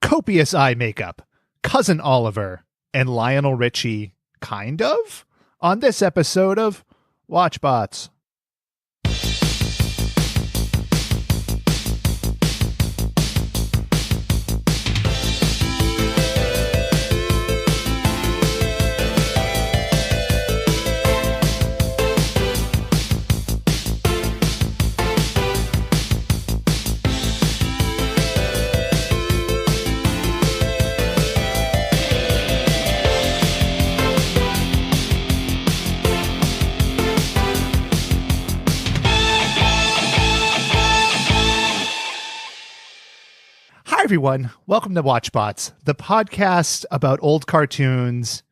copious eye makeup, Cousin Oliver, and Lionel Richie, kind of, on this episode of WatchBots. Hi, everyone. Welcome to WatchBots, the podcast about old cartoons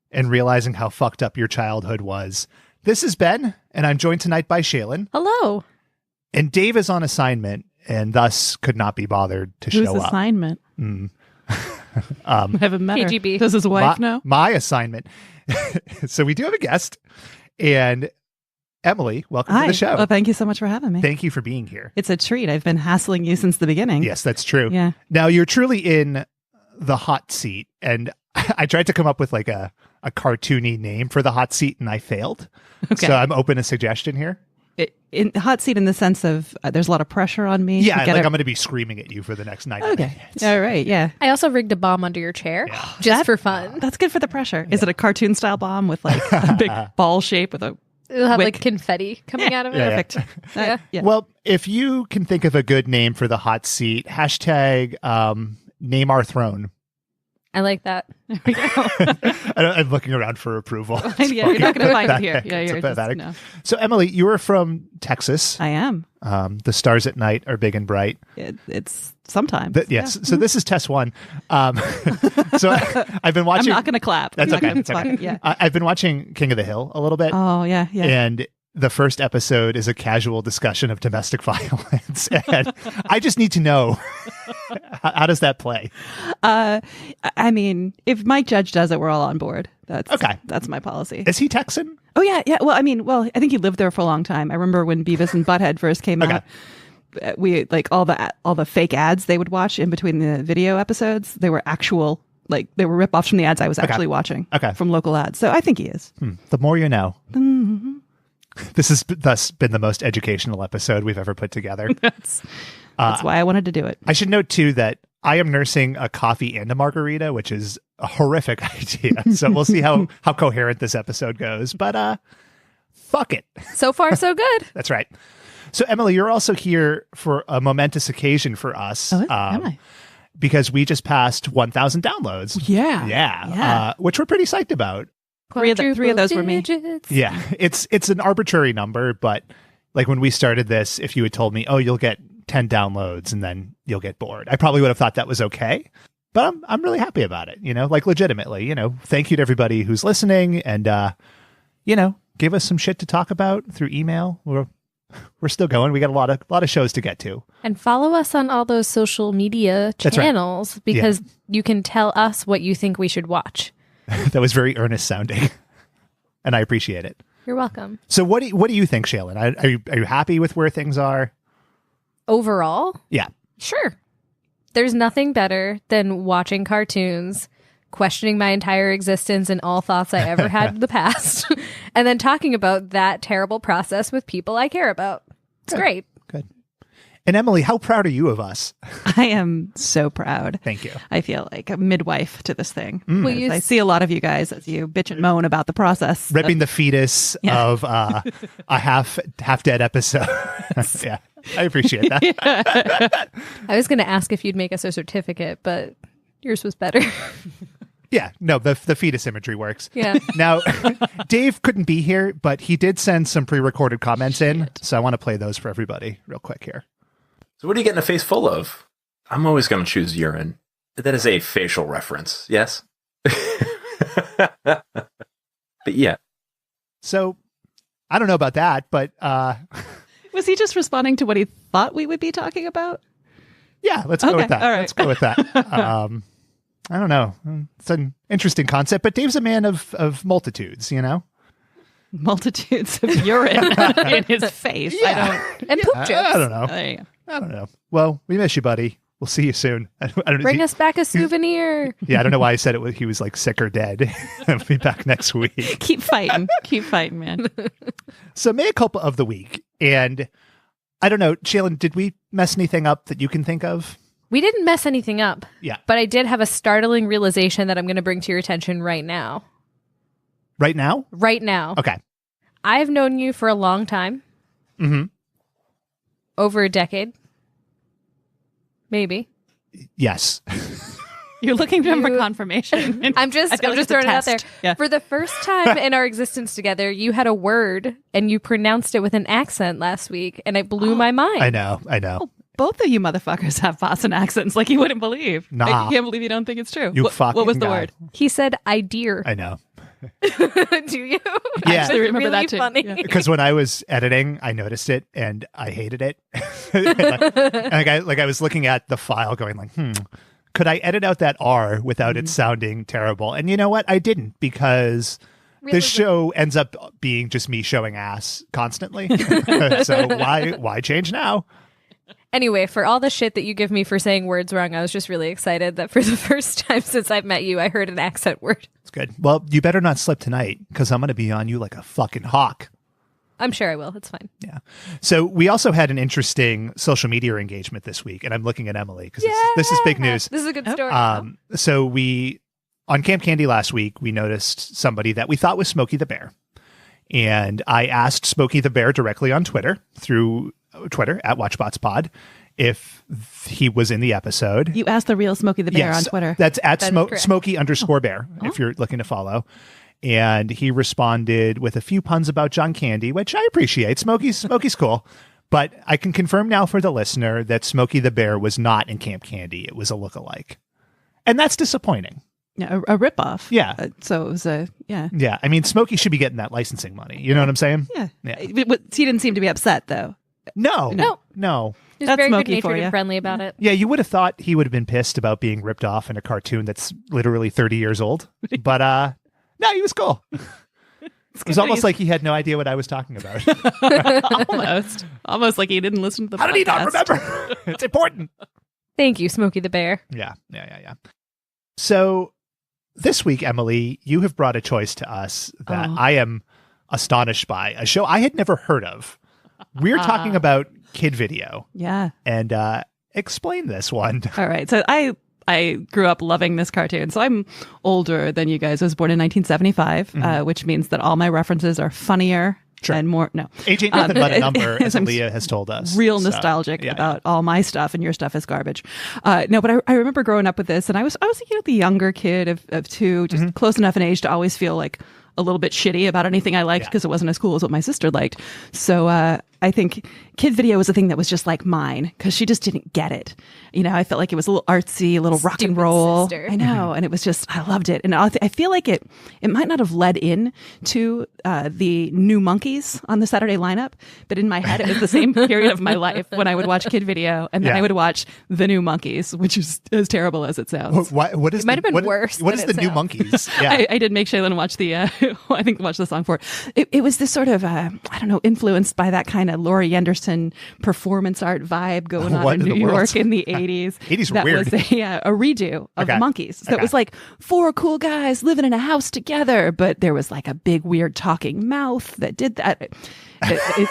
and realizing how fucked up your childhood was. This is Ben, and I'm joined tonight by Shaylin. Hello. And Dave is on assignment and thus could not be bothered to show up. Whose assignment? I haven't met KGB. her. Does his wife know? My assignment. So we do have a guest, and Emily, welcome to the show. Well, thank you so much for having me. Thank you for being here. It's a treat. I've been hassling you since the beginning. Yes, that's true. Yeah. Now, you're truly in the hot seat, and I tried to come up with like a cartoony name for the hot seat, and I failed. Okay. So I'm open to suggestion here. In hot seat in the sense of there's a lot of pressure on me. Yeah, like I'm going to be screaming at you for the next 90 minutes. All right, yeah. I also rigged a bomb under your chair just for fun. That's good for the pressure. Is it a cartoon style bomb with like a big ball shape with a It'll have wick? like confetti coming out of it. Perfect. Yeah. Well, if you can think of a good name for the hot seat, hashtag name our throne. I like that. There we go. I'm looking around for approval. Yeah, you're not going to find it here. Yeah, It's you're pathetic. no. So, Emily, you are from Texas. I am. The stars at night are big and bright. It's sometimes. Yes. So this is test one. So I've been watching. I'm not going to clap. That's I'm not okay. gonna It's okay. clap. Yeah. I've been watching King of the Hill a little bit. Oh, yeah. And the first episode is a casual discussion of domestic violence. And I just need to know, how does that play? I mean, if Mike Judge does it, we're all on board. That's Okay. That's my policy. Is he Texan? Oh yeah. Well, I think he lived there for a long time. I remember when Beavis and Butthead first came out. We like all the fake ads they would watch in between the video episodes. They were actual, like they were ripoffs from the ads I was actually watching. From local ads. So I think he is. The more you know. Mm-hmm. This has thus been the most educational episode we've ever put together. That's why I wanted to do it. I should note too that I am nursing a coffee and a margarita, which is a horrific idea. So we'll see how coherent this episode goes. But fuck it. So far, so good. That's right. So Emily, you're also here for a momentous occasion for us. Oh, am I? Because we just passed 1,000 downloads. Yeah. Which we're pretty psyched about. Three of those were me. Yeah, it's an arbitrary number, but like when we started this, if you had told me, oh, you'll get 10 downloads and then you'll get bored, I probably would have thought that was okay. But I'm really happy about it, like legitimately, thank you to everybody who's listening and, give us some shit to talk about through email. We're still going. We got a lot of shows to get to. And follow us on all those social media channels because you can tell us what you think we should watch. That was very earnest sounding, and I appreciate it. You're welcome. So what do you think, Shaylin? Are you happy with where things are? Overall? Yeah. Sure. There's nothing better than watching cartoons, questioning my entire existence and all thoughts I ever had in the past, and then talking about that terrible process with people I care about. It's great. Good. And Emily, how proud are you of us? I am so proud. Thank you. I feel like a midwife to this thing. Mm. I see a lot of you guys as you bitch and moan about the process. Ripping the fetus of a half dead episode. Yeah, I appreciate that. I was going to ask if you'd make us a certificate, but yours was better. Yeah, no, the fetus imagery works. Yeah. Now, Dave couldn't be here, but he did send some pre-recorded comments in, so I want to play those for everybody real quick here. So what are you getting a face full of? I'm always going to choose urine. That is a facial reference, yes? But yeah. So, I don't know about that, but... Was he just responding to what he thought we would be talking about? Yeah, let's go with that. All right. Let's go with that. I don't know. It's an interesting concept, but Dave's a man of multitudes, Multitudes of urine in his face. Yeah. And poop jokes. I don't know. There you go. I don't know. Well, we miss you, buddy. We'll see you soon. I don't Bring us back a souvenir. Yeah, I don't know why I said it. He was like sick or dead. I'll be back next week. Keep fighting. Keep fighting, man. So mea culpa of the week. And I don't know, Shaylin, did we mess anything up that you can think of? We didn't mess anything up. Yeah. But I did have a startling realization that I'm going to bring to your attention right now. Right now? Right now. Okay. I've known you for a long time. Mm-hmm. Over a decade. Maybe. Yes. You're looking for confirmation. I'm just throwing it out there. Yeah. For the first time in our existence together, you had a word and you pronounced it with an accent last week, and it blew my mind. I know. Both of you motherfuckers have Boston accents like you wouldn't believe. Nah. I can't believe you don't think it's true. You What was the guy. word? He said, "I dear." I know. Do you? Yeah. Actually, remember really that too. funny. Yeah. Because when I was editing, I noticed it and I hated it. and I was looking at the file going like, could I edit out that R without it sounding terrible? And you know what? I didn't, because this show ends up being just me showing ass constantly. So why change now? Anyway, for all the shit that you give me for saying words wrong, I was just really excited that for the first time since I've met you, I heard an accent word. It's good. Well, you better not slip tonight, because I'm going to be on you like a fucking hawk. I'm sure I will. It's fine. Yeah. So we also had an interesting social media engagement this week, and I'm looking at Emily because this is big news. This is a good story. So on Camp Candy last week, we noticed somebody that we thought was Smokey the Bear. And I asked Smokey the Bear directly on Twitter, through Twitter at WatchBotsPod, if he was in the episode. You asked the real Smokey the Bear Yes, on Twitter. That's at That is correct. Smokey_bear, if you're looking to follow. And he responded with a few puns about John Candy, which I appreciate. Smokey's cool. But I can confirm now for the listener that Smokey the Bear was not in Camp Candy. It was a lookalike. And that's disappointing. Yeah, a ripoff. Yeah. So it was yeah. Yeah. I mean, Smokey should be getting that licensing money. You know what I'm saying? Yeah. Yeah. He didn't seem to be upset, though. No. No. He was That's very Smokey good-natured for you. and friendly about it. Yeah, you would have thought he would have been pissed about being ripped off in a cartoon that's literally 30 years old. But no, he was cool. It was almost like he had no idea what I was talking about. Almost like he didn't listen to the How did he not podcast. remember? It's important. Thank you, Smokey the Bear. Yeah. So this week, Emily, you have brought a choice to us that I am astonished by. A show I had never heard of. We're talking about Kid Video. Yeah. And explain this one. All right. So I grew up loving this cartoon. So I'm older than you guys. I was born in 1975, which means that all my references are funnier and more. No. Age ain't nothing but a number, as Aaliyah has told us. Real nostalgic about all my stuff, and your stuff is garbage. No, but I remember growing up with this, and I was the younger kid of two, just close enough in age to always feel like a little bit shitty about anything I liked because it wasn't as cool as what my sister liked. So I think Kid Video was a thing that was just like mine, because she just didn't get it. You know, I felt like it was a little artsy, a little rock and roll. Sister. I know. And it was just, I loved it. And I feel like it might not have led in to the New Monkeys on the Saturday lineup, but in my head, it was the same period of my life when I would watch Kid Video, and then I would watch the New Monkeys, which is as terrible as it sounds. What is It might have been worse What is than the it New sounds. Monkeys? Yeah. I did make Shaylin watch watch the song for it. It was this sort of, I don't know, influenced by that kind of Laurie Anderson performance art vibe going on What in in New the world? York in the 80s. 80s were that weird. was a redo of Okay. the Monkeys. So it Okay. was like four cool guys living in a house together, but there was like a big weird talking mouth that did that.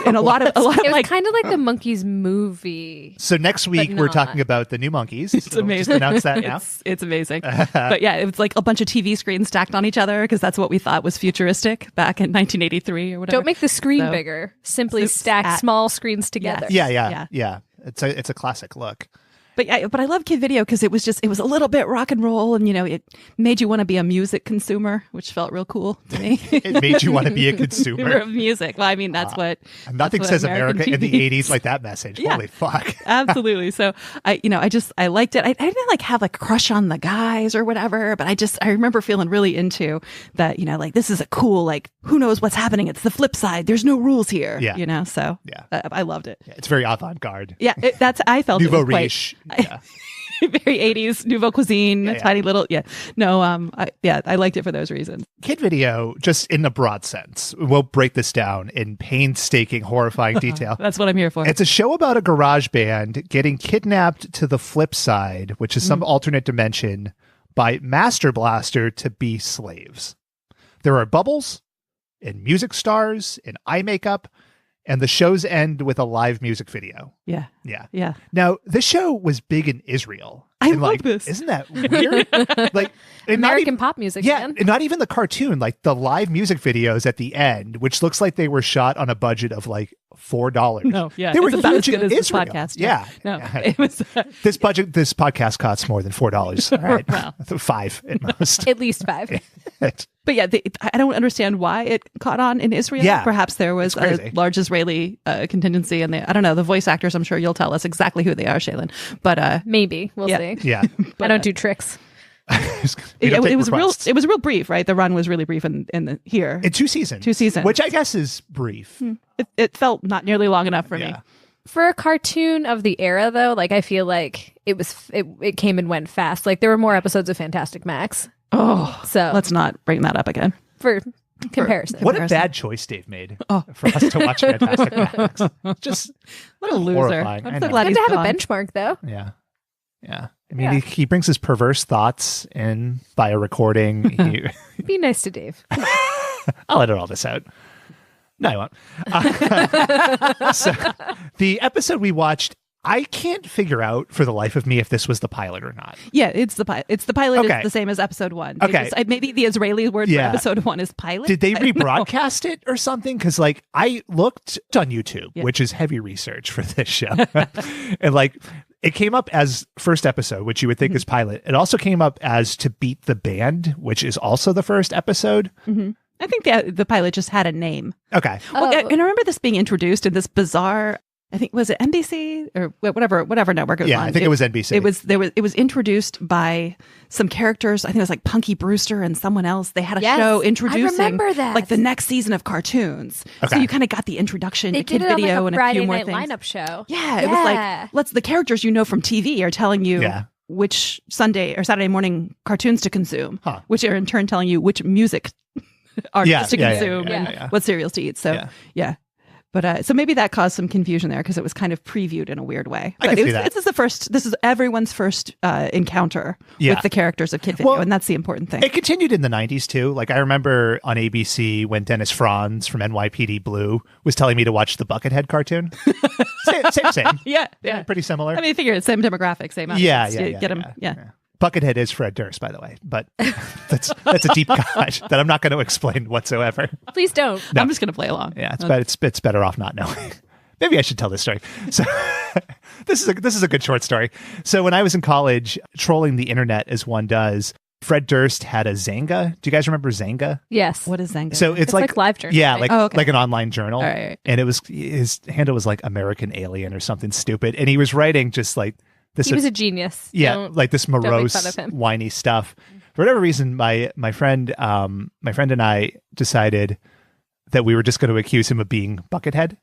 And a lot of It was like kind of like the Monkeys movie. So next week, we're not. talking about the New Monkeys. It's amazing. Just announce that now. It's amazing. But yeah, it was like a bunch of TV screens stacked on each other, because that's what we thought was futuristic back in 1983 or whatever. Don't make the screen So- bigger. Simply It's stack at- small screens together. Yeah. It's a classic look. But I love Kid Video because it was a little bit rock and roll, and it made you want to be a music consumer, which felt real cool to me. It made you want to be a consumer. of music. Well, I mean, that's what Nothing that's what says America in the TV 80s like that message. Yeah. Holy fuck. Absolutely. So I liked it. I didn't like have a crush on the guys or whatever, but I remember feeling really into that. Like, this is a cool, like, who knows what's happening? It's the flip side. There's no rules here. Yeah. So Yeah. I loved it. Yeah, it's very avant-garde. Yeah, I felt Nouveau it was quite, riche. Yeah. very 80s nouveau cuisine, Yeah. tiny little. Yeah. No, I liked it for those reasons. Kid video, just in a broad sense, we'll break this down in painstaking, horrifying detail. That's what I'm here for. It's a show about a garage band getting kidnapped to the flip side, which is some alternate dimension, by Master Blaster to be slaves. There are bubbles and music stars and eye makeup, and the shows end with a live music video. Yeah. Yeah. Yeah. Now, this show was big in Israel. I And, love like, this. Isn't that weird? Like, and not American even- pop music, Yeah, man. and not even the cartoon, like the live music videos at the end, which looks like they were shot on a budget of like $4. No, yeah. They were it's about as huge good in as this Israel. podcast. Yeah. No, Yeah. it was. This podcast costs more than $4. All right. Wow. $5 at most. At least 5. But yeah, I don't understand why it caught on in Israel. Yeah. Perhaps there was It's a crazy. large Israeli contingency, and I don't know, the voice actors. I'm sure you'll tell us exactly who they are, Shaylin. But Maybe. We'll Yeah. see. Yeah. I don't do tricks. We don't take it was requests. real brief, right? The run was really brief in here. In 2 seasons. 2 seasons. Which I guess is brief. It felt not nearly long enough for me. Yeah. For a cartoon of the era, though, like I feel like it came and went fast. Like there were more episodes of Fantastic Max. Oh, So let's not bring that up again. for comparison. What a Comparison. bad choice Dave made Oh. for us to watch Fantastic Max. Just What a loser! horrifying. I I'm so know. glad Good he's to have gone. a benchmark, though. Yeah. Yeah. I mean, Yeah. he brings his perverse thoughts in by a recording. Be nice to Dave. I'll edit all this out. No, I won't. So the episode we watched, I can't figure out for the life of me if this was the pilot or not. Yeah, it's the pilot. It's the pilot. Okay. Is the same as episode 1. Okay. Maybe the Israeli word Yeah. for episode 1 is pilot. Did they I don't know. rebroadcast it or something? Because like I looked on YouTube, Yeah. which is heavy research for this show, and like it came up as first episode, which you would think is pilot. It also came up as To Beat the Band, which is also the first episode. I think the pilot just had a name. Okay. Well, Oh. and I remember this being introduced in this bizarre. I think was it NBC or whatever network it was Yeah, on. I think it was NBC. It was introduced by some characters. I think it was like Punky Brewster and someone else. They had a Yes, show I introducing remember that. like the next season of cartoons. So Okay. you kind of got the introduction They to kid did it on video like a and a Friday few more night things. lineup show. Yeah, it was like the characters you know from TV are telling you Yeah. which Sunday or Saturday morning cartoons to consume, Huh. which are in turn telling you which music artists to yeah, consume yeah, and yeah. what cereals to eat. So Yeah. yeah. But so maybe that caused some confusion there because it was kind of previewed in a weird way. I But can see that. this is everyone's first encounter Yeah. with the characters of Kid Video, Well, and that's the important thing. It continued in the 90s too. Like I remember on ABC when Dennis Franz from NYPD Blue was telling me to watch the Buckethead cartoon. same. yeah, Pretty similar. I mean, figure it's same demographic, same yeah, audience. yeah, You yeah, get 'em, yeah, yeah. Buckethead is Fred Durst, by the way, but that's a deep cut that I'm not going to explain whatsoever. Please don't. I'm just gonna play along. Yeah, it's better off not knowing. Maybe I should tell this story. So this is a good short story. So when I was in college, trolling the internet as one does, Fred Durst had a Zanga. Do you guys remember Zanga? Yes. What is Zanga? So It's like LiveJournal, Yeah, right? like Oh, okay. like an online journal. All right. And it was his handle was like American Alien or something stupid, and he was writing just like this. He was a genius. Yeah, Don't- like this make morose, fun of him. whiny stuff. For whatever reason, my friend and I decided that we were just going to accuse him of being Buckethead.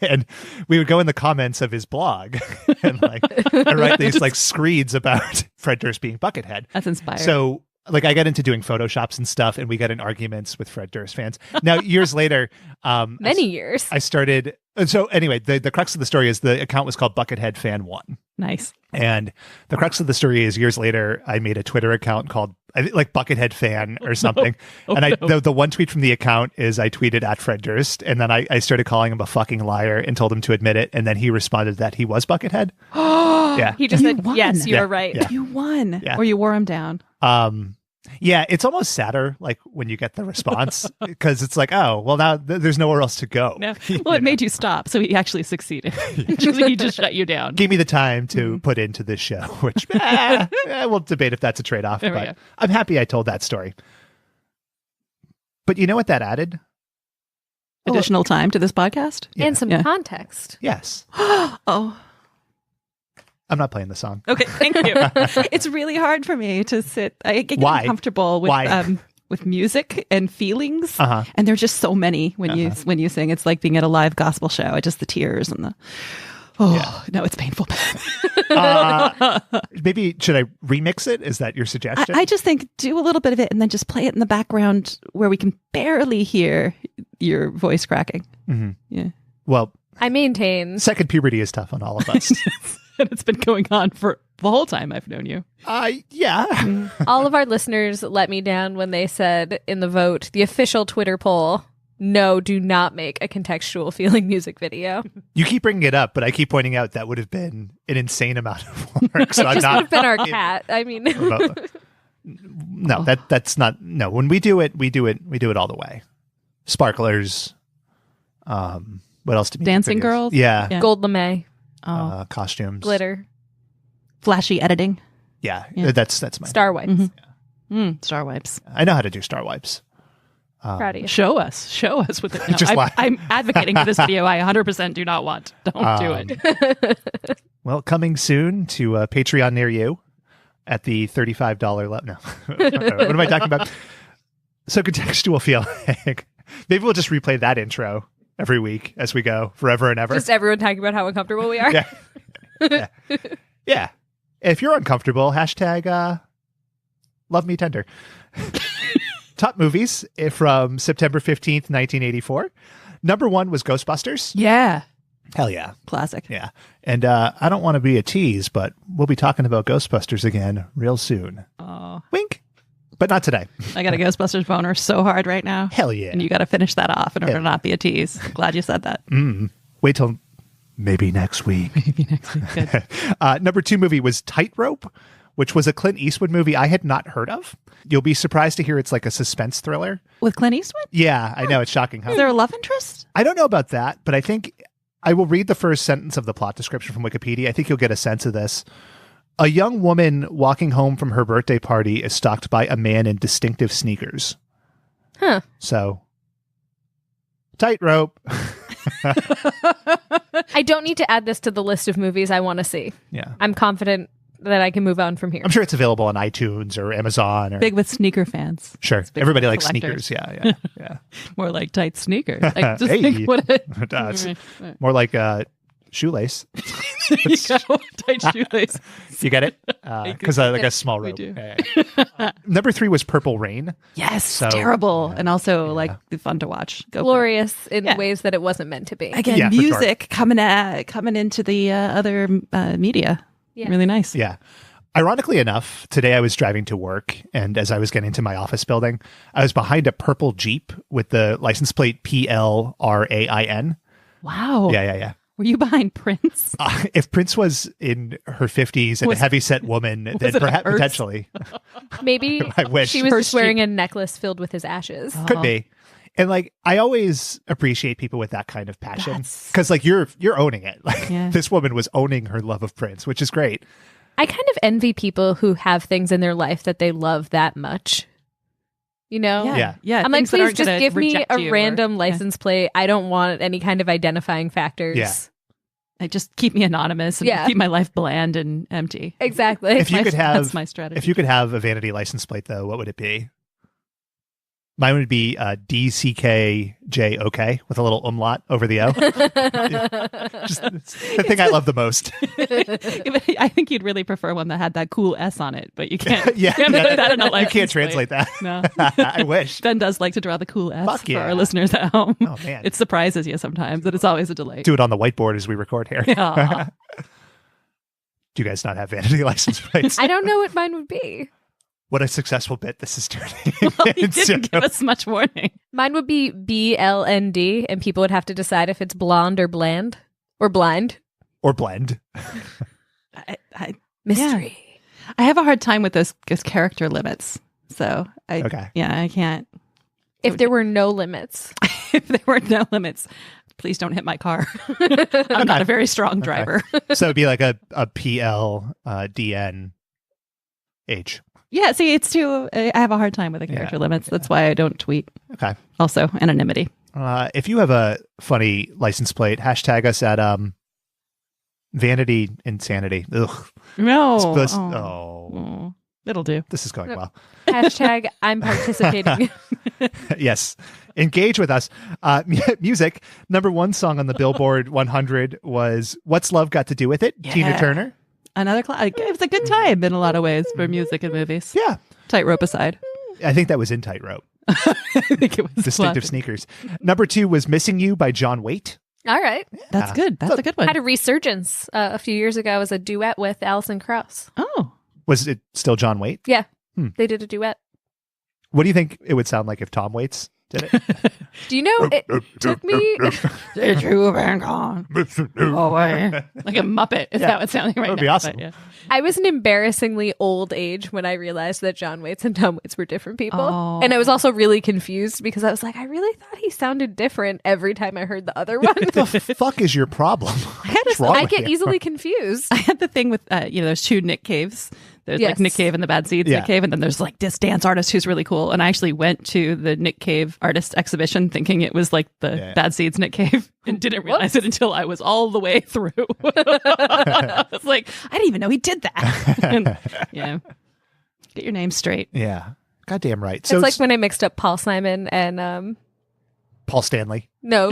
And we would go in the comments of his blog and write these like screeds about Fred Durst being Buckethead. That's inspiring. So like I got into doing Photoshops and stuff, and we got in arguments with Fred Durst fans. Now years later, Many years. I started. So anyway, the crux of the story is the account was called Buckethead Fan 1. nice. And the crux of the story is years later, I made a Twitter account called I think, like Buckethead Fan or something. And the one tweet from the account is I tweeted at Fred Durst, and then I started calling him a fucking liar and told him to admit it. And then he responded that he was Buckethead. Yeah. He just You said, won. yes, you Yeah. were right. Yeah. You won, Yeah. or you wore him down. Yeah, it's almost sadder like when you get the response because it's like, oh, well, now there's nowhere else to go. No. Well, it made you stop, so he actually succeeded. he just shut you down. Gave me the time to put into this show, which we'll debate if that's a trade-off, There we but go. I'm happy I told that story. But you know what that added? Additional time to this podcast. And some Yeah. context. Yes. Oh, I'm not playing the song. okay. Thank you. It's really hard for me to sit. I get Why? uncomfortable with Why? with music and feelings, Uh-huh. and there's just so many when you sing. It's like being at a live gospel show. I just the tears and the. Oh, no, it's painful. Maybe should I remix it? Is that your suggestion? I just think do a little bit of it and then just play it in the background where we can barely hear your voice cracking. Mm-hmm. Yeah. Well, I maintain. second puberty is tough on all of us. And it's been going on for the whole time I've known you. Yeah. All of our listeners let me down when they said in the vote, the official Twitter poll, no, do not make a contextual feeling music video. You keep bringing it up, but I keep pointing out that would have been an insane amount of work. So I'm Just would not. have been our cat. I mean, No, that's not. No, when we do it all the way. Sparklers. What else do we Dancing videos? girls? Yeah. Gold lame, Costumes. glitter, Flashy editing. Yeah. Yeah. That's my star wipes. Star wipes. I know how to do star wipes. Proud of you. Show us with it. No, Just lie. I'm advocating for this video. I 100% do not want. Don't do it. Well, coming soon to Patreon near you at the $35 level. No. What am I talking about? So contextual feeling. Maybe we'll just replay that intro every week as we go forever and ever. Just everyone talking about how uncomfortable we are. Yeah. Yeah. If you're uncomfortable, hashtag love me tender. Top movies from September 15th, 1984. Number 1 was Ghostbusters. Yeah. Hell yeah. Classic. Yeah. And I don't want to be a tease, but we'll be talking about Ghostbusters again real soon. Oh, Wink. But not today. I got a Ghostbusters boner so hard right now. Hell yeah. And you got to finish that off in order to not be a tease. Glad you said that. Wait till maybe next week. Maybe next week. Good. Number 2 movie was Tightrope, which was a Clint Eastwood movie I had not heard of. You'll be surprised to hear it's like a suspense thriller. With Clint Eastwood? Yeah, I know. It's shocking. Huh? Is there a love interest? I don't know about that, but I think I will read the first sentence of the plot description from Wikipedia. I think you'll get a sense of this. A young woman walking home from her birthday party is stalked by a man in distinctive sneakers. Huh. So, Tightrope. I don't need to add this to the list of movies I want to see. Yeah. I'm confident that I can move on from here. I'm sure it's available on iTunes or Amazon. Or Big with sneaker fans. Sure. big Everybody with likes collectors. sneakers. Yeah. More like tight sneakers. Like, just Hey. think what a... It's more like shoelace. Yeah, tight shoelace. You get it? Because like a small rope. do. Yeah. Number 3 was Purple Rain. Yes, So- terrible. And also like fun to watch. Go for it. Glorious in Yeah. ways that it wasn't meant to be. Again, Yeah, for sure. music coming into the other media. Yeah. Really nice. Yeah. Ironically enough, today I was driving to work, and as I was getting to my office building, I was behind a purple Jeep with the license plate PLRAIN. Wow. Yeah. Were you behind Prince? If Prince was in her 50s and Was- a heavyset woman, then it a perhaps hearse? potentially Maybe I wish. she was Her just wearing a necklace filled with his ashes. could be. And like, I always appreciate people with that kind of passion That's- because like you're owning it. Like Yeah. this woman was owning her love of Prince, which is great. I kind of envy people who have things in their life that they love that much. You know? Yeah. Yeah. I'm like, things that please aren't just gonna give me reject a you or- random yeah. license plate. I don't want any kind of identifying factors. Yeah. Like, just keep me anonymous and Yeah. keep my life bland and empty. Exactly. If you could have That's my strategy. If you could have a vanity license plate, though, what would it be? Mine would be DCKJOK with a little umlaut over the O. Just it's the thing I love the most. I think you'd really prefer one that had that cool S on it, but you can't. Yeah, you can't yeah. put that in a You license can't plate. translate that. No. I wish. Ben does like to draw the cool S Fuck for yeah. our listeners at home. Oh, man. It surprises you sometimes, and it's always a delight. Do it on the whiteboard as we record here. Aw. Do you guys not have vanity license plates? I don't know what mine would be. What a successful bit this is turning Well, you into. didn't give us much warning. Mine would be BLND, and people would have to decide if it's blonde or bland or blind. Or blend. Mystery. I have a hard time with those character limits. So Okay. I can't. If there were no limits. If there were no limits, please don't hit my car. I'm not a very strong driver. So it'd be like a PLDNH. Yeah, see, it's too. I have a hard time with the character limits. That's why I don't tweet. Okay. Also, anonymity. If you have a funny license plate, hashtag us at Vanity Insanity. Ugh. No. Supposed- Oh. It'll do. This is going well. Hashtag I'm participating. Yes. Engage with us. Music. Number one song on the Billboard 100 was What's Love Got to Do With It? Yeah. Tina Turner. Another it was a good time in a lot of ways for music and movies. Yeah. Tightrope aside. I think that was in Tightrope. I think it was Distinctive Sneakers. Number two was Missing You by John Waite. All right. That's good. That's a good one. Had a resurgence a few years ago as a duet with Alison Krauss. Oh. Was it still John Waite? Yeah. They did a duet. What do you think it would sound like if Tom Waits did it? Do you know it took me Did you have gone away? Like a Muppet is how it's sounding right now. That'd be awesome. But, yeah. I was an embarrassingly old age when I realized that John Waits and Tom Waits were different people. Oh. And I was also really confused because I was like, I really thought he sounded different every time I heard the other one. What the fuck is your problem? What's wrong I with get you? easily confused. I had the thing with, there's two Nick Caves. There's like Yes. Nick Cave and the Bad Seeds Yeah. Nick Cave. And then there's like this dance artist who's really cool. And I actually went to the Nick Cave artist exhibition thinking it was like the Bad Seeds Nick Cave and didn't realize it until I was all the way through. I was like, I didn't even know he did that. And, get your name straight. Yeah. Goddamn right. It's like when I mixed up Paul Simon and Paul Stanley. no,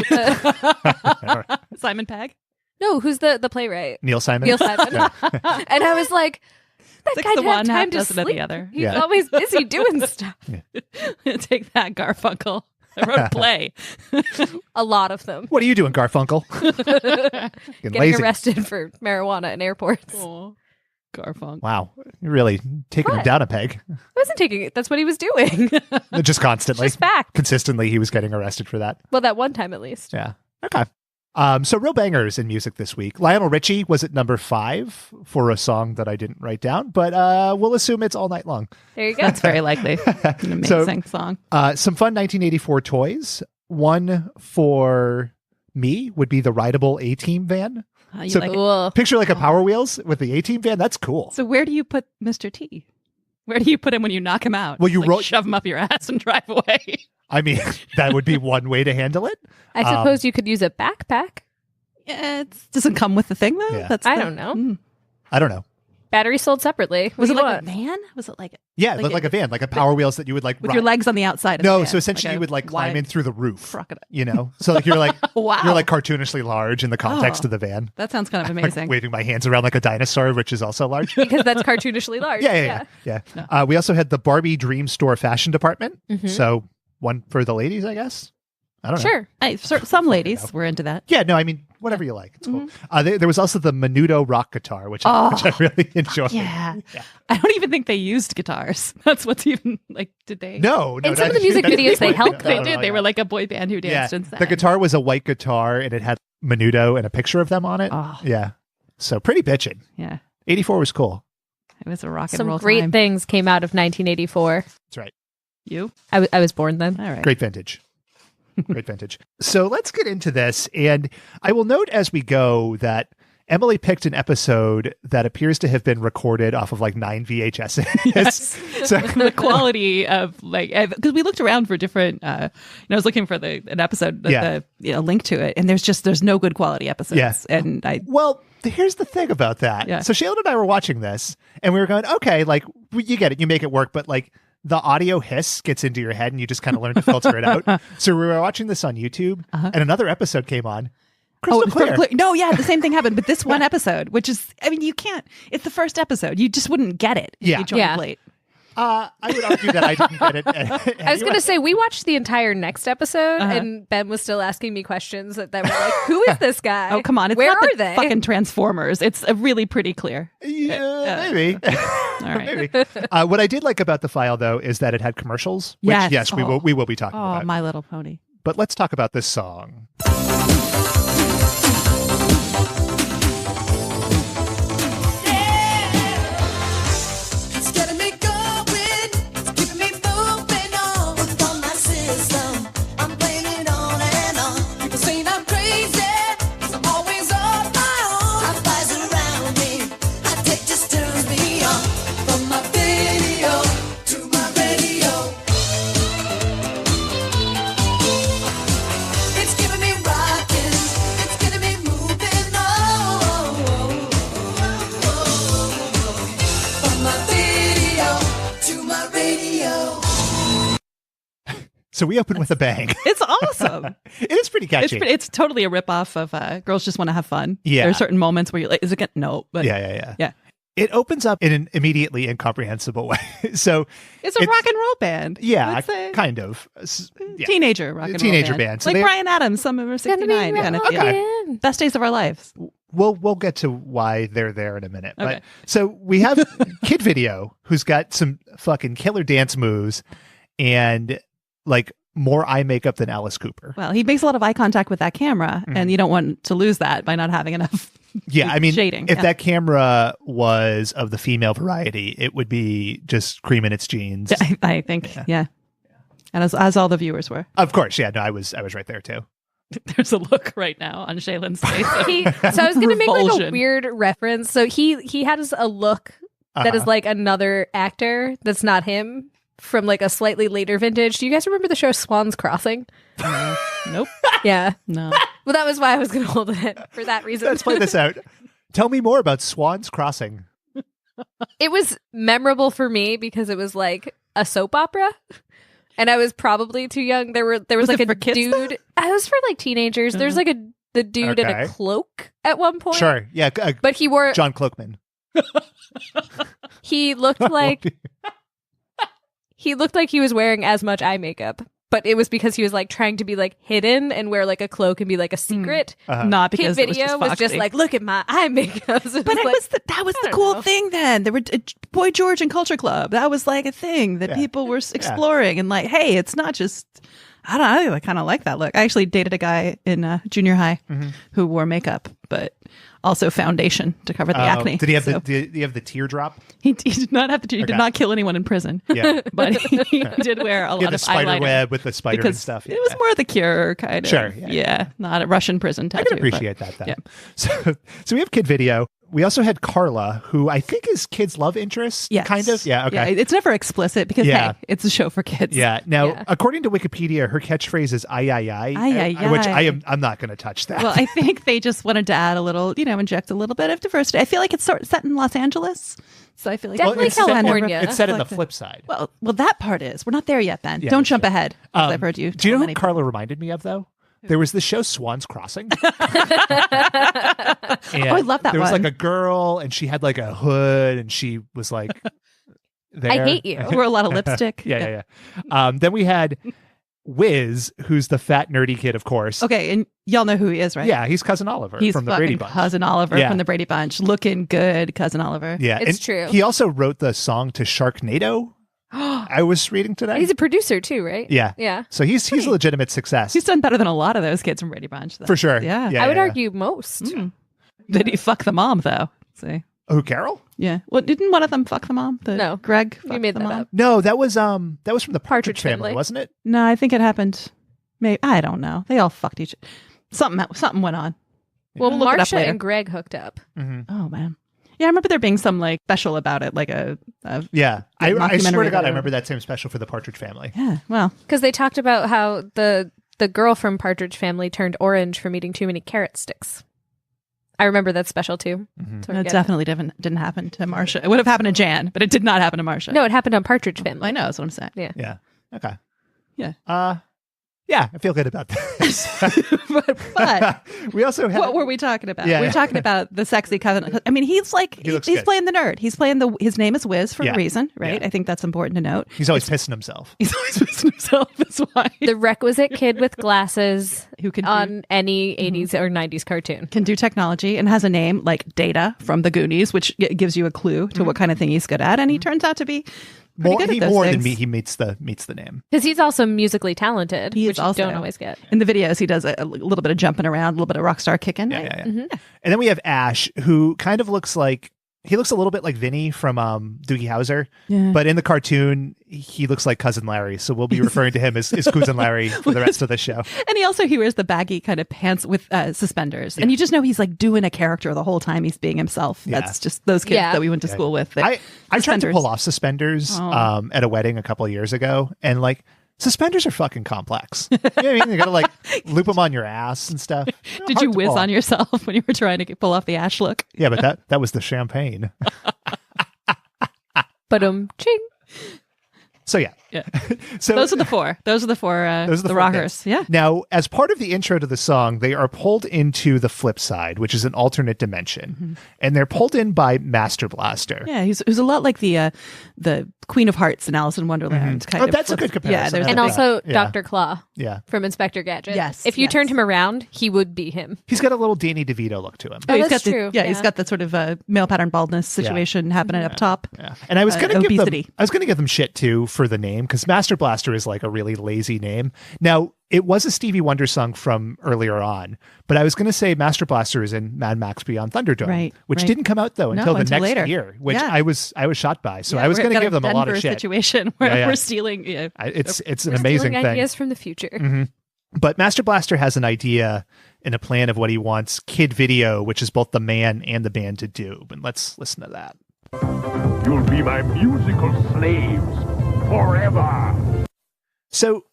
Simon Pegg. no, who's the playwright? Neil Simon. Neil Simon. And I was like, that Six guy to didn't have one, time half to dozen of sleep. the other. He's Yeah. always busy doing stuff. Take that, Garfunkel. I wrote a play. A lot of them. What are you doing, Garfunkel? Getting Getting lazy. arrested for marijuana in airports. Oh, Garfunkel. Wow. You're really taking him What? down a peg. I wasn't taking it. That's what he was doing. Just constantly. Just fact. Consistently, he was getting arrested for that. Well, that one time at least. Yeah. Okay. So real bangers in music this week. Lionel Richie was at number 5 for a song that I didn't write down, but we'll assume it's All Night Long. There you go. That's very likely. An amazing song. Some fun 1984 toys. One for me would be the rideable A-Team van. You So- like it? Cool. Picture like a Power Wheels with the A-Team van. That's cool. So where do you put Mr. T? Where do you put him when you knock him out? Well, you Like, roll- shove him up your ass and drive away. I mean, that would be one way to handle it. I suppose you could use a backpack. Yeah, it doesn't come with the thing though. Yeah. I don't know. I don't know. Battery sold separately. Was it What do like you a want? van? Was it like Yeah, Like like, like a van, like a Power Wheels that you would like with ride. your legs on the outside? Of No, the so van? essentially you would like climb in through the roof. crocodile. You know, so like you're like Wow. you're like cartoonishly large in the context Oh. of the van. That sounds kind of Like amazing. waving my hands around like a dinosaur, which is also large. Because that's cartoonishly large. Yeah. We also had the Barbie Dream Store fashion department. So one for the ladies, I guess. I don't know. Sure. Hey, some ladies were into that. Yeah, no, I mean, whatever you like. It's cool. There was also the Menudo rock guitar, which I really enjoyed. Yeah. I don't even think they used guitars. That's what's even like. Did they? No. In some of the music videos, they helped They them. did. They were like a boy band who danced inside. The guitar was a white guitar, and it had Menudo and a picture of them on it. Oh. Yeah. So pretty bitchin'. Yeah. 84 was cool. It was a rock and Some roll great time. things came out of 1984. That's right. You? I was born then. All right. Great vintage. Great vintage. So let's get into this. And I will note as we go that Emily picked an episode that appears to have been recorded off of like 9 VHSs. Yes. So The quality of like, because we looked around for different, I was looking for an episode, link to it, and there's no good quality episodes. Yeah. And well, here's the thing about that. Yeah. So Shayla and I were watching this and we were going, okay, like you get it, you make it work, but like the audio hiss gets into your head and you just kind of learn to filter it out. So we were watching this on YouTube and another episode came on. Crystal it's clear. No, yeah, the same thing happened. But this one episode, which is, I mean, you can't, it's the first episode. You just wouldn't get it. If Yeah. You joined Yeah. late. I would argue that I didn't get it. I was going to say, we watched the entire next episode, and Ben was still asking me questions that were like, who is this guy? Oh, come on. It's Where not are the they? fucking Transformers. It's really pretty clear. Yeah, maybe. All right. Maybe. What I did like about the file, though, is that it had commercials. Which, Yes. we will be talking Oh, about. My Little Pony. But let's talk about this song. It's getting me going, it's keeping me moving on. With all my system, I'm playing it on and on. People saying I'm crazy, 'cause I'm always on my own. I flies around me, I take just turns me on. From my video to my radio. It's giving me rockin', it's getting me So we open with a bang. It's awesome. It is pretty catchy. It's totally a ripoff of Girls Just Want to Have Fun. Yeah. There are certain moments where you're like, is it going to? No. But Yeah. It opens up in an immediately incomprehensible way. So it's a rock and roll band. Yeah, It's a kind of. Yeah. teenager rock and roll Teenager band. So like they- Bryan Adams, Summer 69 kind of feel. Okay. Best days of our lives. We'll get to why they're there in a minute. Okay. But so we have Kid Video, who's got some fucking killer dance moves and like more eye makeup than Alice Cooper. Well, he makes a lot of eye contact with that camera, and you don't want to lose that by not having enough. Yeah, I mean, shading. if that camera was of the female variety, it would be just cream in its jeans. I think, yeah. And as all the viewers were. Of course, yeah. No, I was right there too. There's a look right now on Shaylin's face. So I was going to make like a Revulsion. weird reference. So he has a look that is like another actor that's not him from like a slightly later vintage. Do you guys remember the show Swan's Crossing? Nope. Yeah. No. Well, that was why I was going to hold it for that reason. Let's play this out. Tell me more about Swan's Crossing. It was memorable for me because it was like a soap opera. And I was probably too young. There was Was like it a for kids, dude. I was for like teenagers. There's like the dude in Okay. a cloak at one point. Sure. Yeah. But he wore John Cloakman. he looked like he was wearing as much eye makeup. But it was because he was like trying to be like hidden and wear like a cloak and be like a secret. Not Kid because Video it was just, foxy. like, look at my eye makeup. So But that was the don't cool know. thing then. There were Boy George and Culture Club. That was like a thing that people were exploring and like, hey, it's not just. I don't know. I kind of like that look. I actually dated a guy in junior high who wore makeup, but also foundation to cover the acne. Did he have So did he have the teardrop? he did not have to. He Okay. did not kill anyone in prison. Yeah. But he did wear a Yeah, lot the of spider eyeliner web with the spider because and stuff. it was more the Cure kind of. Sure, Yeah. yeah. Not a Russian prison I tattoo. can appreciate that. Then. yeah. So we have Kid Video. We also had Carla, who I think is kids' love interest. Yes. Kind of. Yeah. Okay. Yeah, it's never explicit because Yeah. hey, it's a show for kids. Yeah. Now, Yeah. according to Wikipedia, her catchphrase is "ay ay ay," Ay, ay, which ay. I'm not going to touch that. Well, I think they just wanted to add a little, inject a little bit of diversity. I feel like it's set in Los Angeles, so I feel like Definitely it's set- California. It's set in the Like the- flip side. Well, that part is. We're not there yet, Ben. Yeah, Don't that's jump true. ahead. As I've heard you. Do you know tell who many Carla reminded me of though? There was the show Swan's Crossing. Oh, I love that There was one. like a girl, and she had like a hood, and she was like, there. I hate you. people. Wore a lot of lipstick. Yeah. Then we had Wiz, who's the fat nerdy kid, of course. Okay, and y'all know who he is, right? Yeah, he's Cousin Oliver He's from the fucking Brady Bunch. Cousin Oliver Yeah. from the Brady Bunch. Looking good, Cousin Oliver. Yeah, It's and true. He also wrote the song to Sharknado. I was reading today. He's a producer too, right? Yeah. Yeah. So he's a legitimate success. He's done better than a lot of those kids from Brady Bunch. Though. For sure. Yeah. Yeah, I would yeah. argue most. Did he fuck the mom though? See. Who, Carol? Yeah. Well, didn't one of them fuck the mom? No. Greg You fucked made the that mom? up. No, that was from the Partridge Partridge Family, Family. wasn't it? No, I think it happened. Maybe I don't know. They all fucked each. Something went on. Well, We'll look it up Marsha later. and Greg hooked up. Oh man. Yeah, I remember there being some like special about it, like a Yeah. I swear mockumentary to God, I video. remember that same special for the Partridge Family. yeah. Well, Because they talked about how the girl from Partridge Family turned orange from eating too many carrot sticks. I remember that special too. So it definitely didn't happen to Marsha. It would have happened to Jan, but it did not happen to Marsha. No, it happened on Partridge Family. I know. That's what I'm saying. Yeah. Yeah. Okay. Yeah. Yeah, I feel good about this. but we also had what were we talking about? Yeah, We're yeah. talking about the sexy cousin. I mean, he's like He looks he's good. playing the nerd. He's playing his name is Wiz for Yeah. a reason, right? Yeah. I think that's important to note. He's always pissing himself. He's always pissing himself. That's why. The requisite kid with glasses Who can on any 80s or 90s cartoon. can do technology and has a name like Data from the Goonies, which gives you a clue to what kind of thing he's good at, and he turns out to be pretty More, good at he those more than things. me. He meets the name. Because he's also musically talented, He is which also- you don't always get. In the videos, he does a little bit of jumping around, a little bit of rock star kicking. Yeah, right? yeah, yeah. And then we have Ash, who kind of looks like a little bit like Vinny from Doogie Howser, Yeah. but in the cartoon he looks like Cousin Larry. So we'll be referring to him as Cousin Larry for the rest of the show. And he wears the baggy kind of pants with suspenders, and you just know he's like doing a character the whole time he's being himself. Yeah. That's just those kids Yeah. that we went to school with. I tried to suspenders. pull off suspenders at a wedding a couple of years ago, and like suspenders are fucking complex. You know what I mean? You gotta like loop them on your ass and stuff. Did you whiz on yourself when you were trying to pull off the Ash look? Yeah, but that was the champagne. But ching. So yeah. Yeah. So Those are the four. Those are the four. Those are the four rockers. bits. Yeah. Now, as part of the intro to the song, they are pulled into the flip side, which is an alternate dimension, and they're pulled in by Master Blaster. Yeah, he's a lot like the Queen of Hearts in Alice in Wonderland. Kind of. That's a good comparison. Yeah, there's And a big- also Yeah. Dr. Claw Yeah, from Inspector Gadget. Yes, If you yes. turned him around, he would be him. he's got a little Danny DeVito look to him. Oh, he's that's got the, true. Yeah, he's Yeah. got that sort of male pattern baldness situation happening up top. Yeah. And I was going to give obesity. them, I was going to give them shit too for the name because Master Blaster is like a really lazy name. Now, it was a Stevie Wonder song from earlier on, but I was going to say Master Blaster is in Mad Max Beyond Thunderdome, Right, which right. didn't come out though No, until the until next later. year, which Yeah. I was shocked by. So Yeah, I was we're going to got give them a lot of Denver shit. situation where Yeah. we're stealing. Yeah. It's an We're amazing stealing thing. ideas from the future. But Master Blaster has an idea and a plan of what he wants Kid Video, which is both the man and the band, to do. And let's listen to that. You'll be my musical slaves forever. So,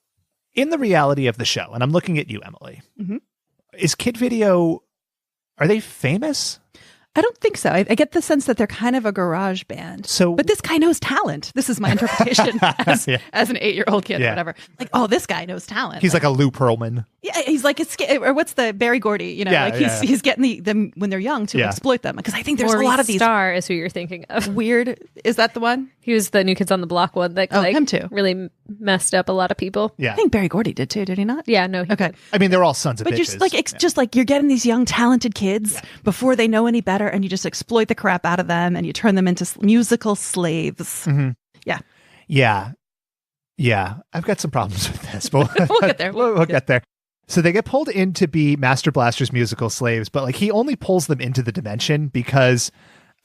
in the reality of the show, and I'm looking at you, Emily, is Kid Video, are they famous? I don't think so. I get the sense that they're kind of a garage band. So- but this guy knows talent. This is my interpretation as, Yeah. as an 8-year-old kid Yeah. or whatever. Like, oh, this guy knows talent. He's like a Lou Pearlman. yeah, he's like or what's the Barry Gordy? You know, Yeah, like yeah. he's getting them when they're young to Yeah. exploit them. Because I think there's Maurice a lot of these Starr is who you're thinking of. weird. Is that the one? He was the New Kids on the Block one that Oh, him too. really messed up a lot of people. Yeah. I think Barry Gordy did too. Did he not? Yeah, no. He Okay. I mean, they're all sons of But bitches. you're like it's just like you're getting these young talented kids before they know any better, and you just exploit the crap out of them, and you turn them into musical slaves. Yeah, Yeah. I've got some problems with this, but We'll get there. We'll get there. So they get pulled in to be Master Blaster's musical slaves, but like he only pulls them into the dimension because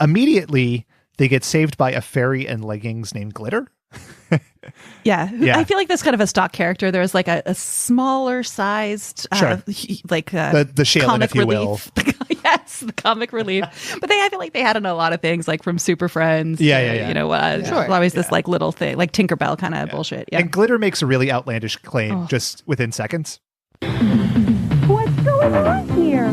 immediately they get saved by a fairy in leggings named Glitter. yeah. Yeah. I feel like that's kind of a stock character. There's like a smaller sized, Sure. The Shaylin, comic if you will. relief. Yes, the comic relief. But I feel like they had in a lot of things, like from Super Friends. Yeah, to, yeah, yeah. You know, Sure. always this like little thing, like Tinkerbell kind of bullshit. Yeah. And Glitter makes a really outlandish claim just within seconds. What's going on here?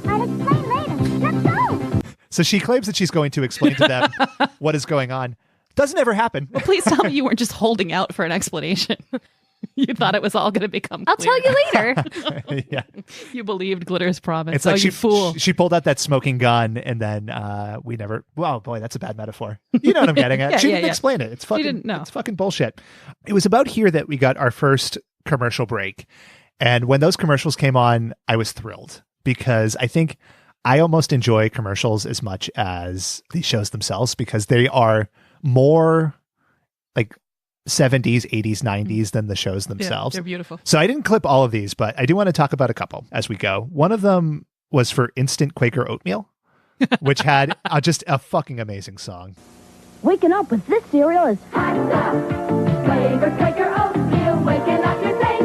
I'll explain later. Let's go. So she claims that she's going to explain to them what is going on. Doesn't ever happen. Please tell me you weren't just holding out for an explanation. You thought it was all going to become I'll clear. tell you later. Yeah. You believed Glitter's promise. It's like you fool. she pulled out that smoking gun and then we never. Oh boy, that's a bad metaphor. You know what I'm getting at. Yeah, She yeah, didn't yeah. explain it. It's fucking. didn't know. It's fucking bullshit. It was about here that we got our first commercial break, and when those commercials came on, I was thrilled because I think I almost enjoy commercials as much as the shows themselves because they are more like 70s, 80s, 90s than the shows themselves. They're beautiful. So I didn't clip all of these, but I do want to talk about a couple as we go. One of them was for Instant Quaker Oatmeal, which had just a fucking amazing song. Waking up with this cereal is hot stuff. Flavored Quaker oatmeal, waking up your day.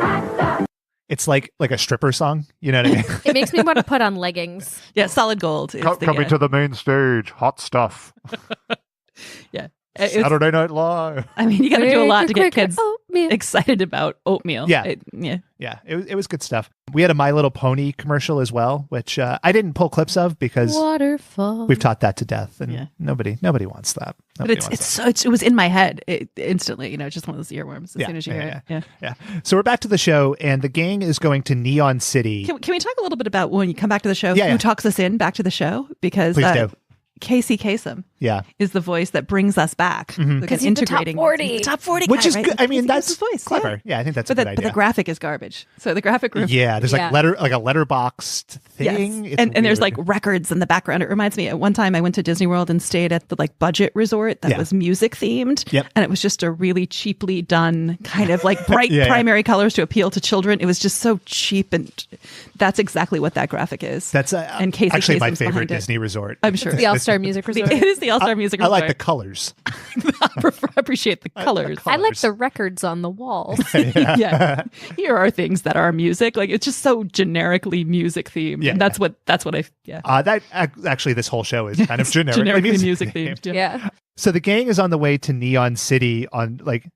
Hot stuff. It's like a stripper song. You know what I mean? It makes me want to put on leggings. Yeah, solid gold. is the, Coming to the main stage, hot stuff. yeah. It's- Saturday Night Live. I mean, you got to do a lot to get Quaker kids oatmeal. excited about oatmeal. Yeah. Yeah. Yeah, it was good stuff. We had a My Little Pony commercial as well, which I didn't pull clips of because Waterfall. we've taught that to death, and Yeah. nobody wants that. But Nobody it's wants so it was in my head instantly. You know, just one of those earworms as soon as you hear it. Yeah. that. Yeah. So we're back to the show, and the gang is going to Neon City. Can we talk a little bit about when you come back to the show? Yeah, who yeah. talks us in back to the show? Because Please do. Casey Kasem Yeah. is the voice that brings us back. Because he's the top 40. He's the top 40 Which guy, is right? good. I mean, Casey that's Kasem's voice. clever. Yeah, I think that's But a good but idea. the graphic is garbage. So the graphic room. Yeah, there's Yeah. like a letterboxed thing. Yes. It's And there's weird. like records in the background. It reminds me, at one time I went to Disney World and stayed at the like budget resort that Yeah. was music themed. Yep. And it was just a really cheaply done kind of like bright Yeah, yeah. primary colors to appeal to children. It was just so cheap. And that's exactly what that graphic is. That's and Casey actually my Kasem's favorite behind it. Disney resort. I'm sure. The All-Star Music Resort. It is the All-Star Music I Resort. like the colors. I appreciate the colors. I like colors. the records on the walls. Yeah. Here are things that are music. Like it's just so generically music themed. Yeah. And that's what I Actually, this whole show is kind of generically music themed. Yeah. So the gang is on the way to Neon City on like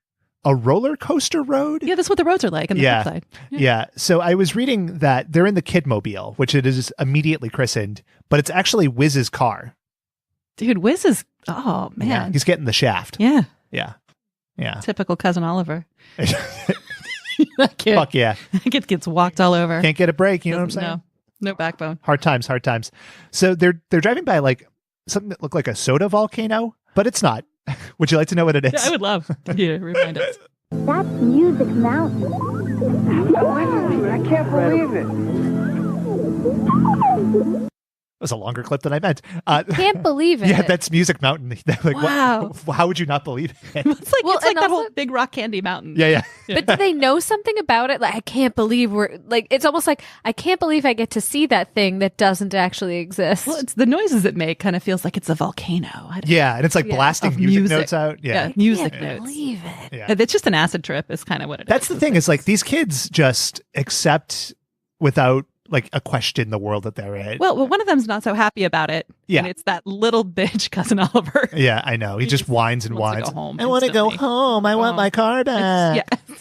a roller coaster road. Yeah, that's what the roads are like on the Yeah. flip side. Yeah. So I was reading that they're in the Kidmobile, which it is immediately christened, but it's actually Wiz's car. Dude, Wiz is oh Yeah. man. He's getting the shaft. Yeah. Yeah. Yeah. Typical cousin Oliver. That kid, Fuck yeah. that kid gets walked all over. Can't get a break. You know what I'm saying? No backbone. Hard times, hard times. So they're driving by like something that looked like a soda volcano, but it's not. Would you like to know what it is? Yeah, I would love you to remind us. That's Music Mountain. I can't believe it. It was a longer clip than I meant. Can't believe it. Yeah, that's Music Mountain. Like, Wow. how would you not believe it? It's like, Well, it's like and that also- whole big rock candy mountain. Yeah. But do they know something about it? Like, I can't believe we're like, it's almost like, I can't believe I get to see that thing that doesn't actually exist. Well, it's the noises it make kind of feels like it's a volcano. I don't Yeah, and it's like Yeah. blasting Of music music. notes out. Yeah. music can't notes. believe it. Yeah. It's just an acid trip is kind of what it is. That's the thing is like these kids just accept without like a question the world that they're in. Well, one of them's not so happy about it. Yeah. And it's that little bitch, cousin Oliver. Yeah, I know. He just whines and wants to whines. go home I want to go instantly. home. I want Oh. my car back. Yeah.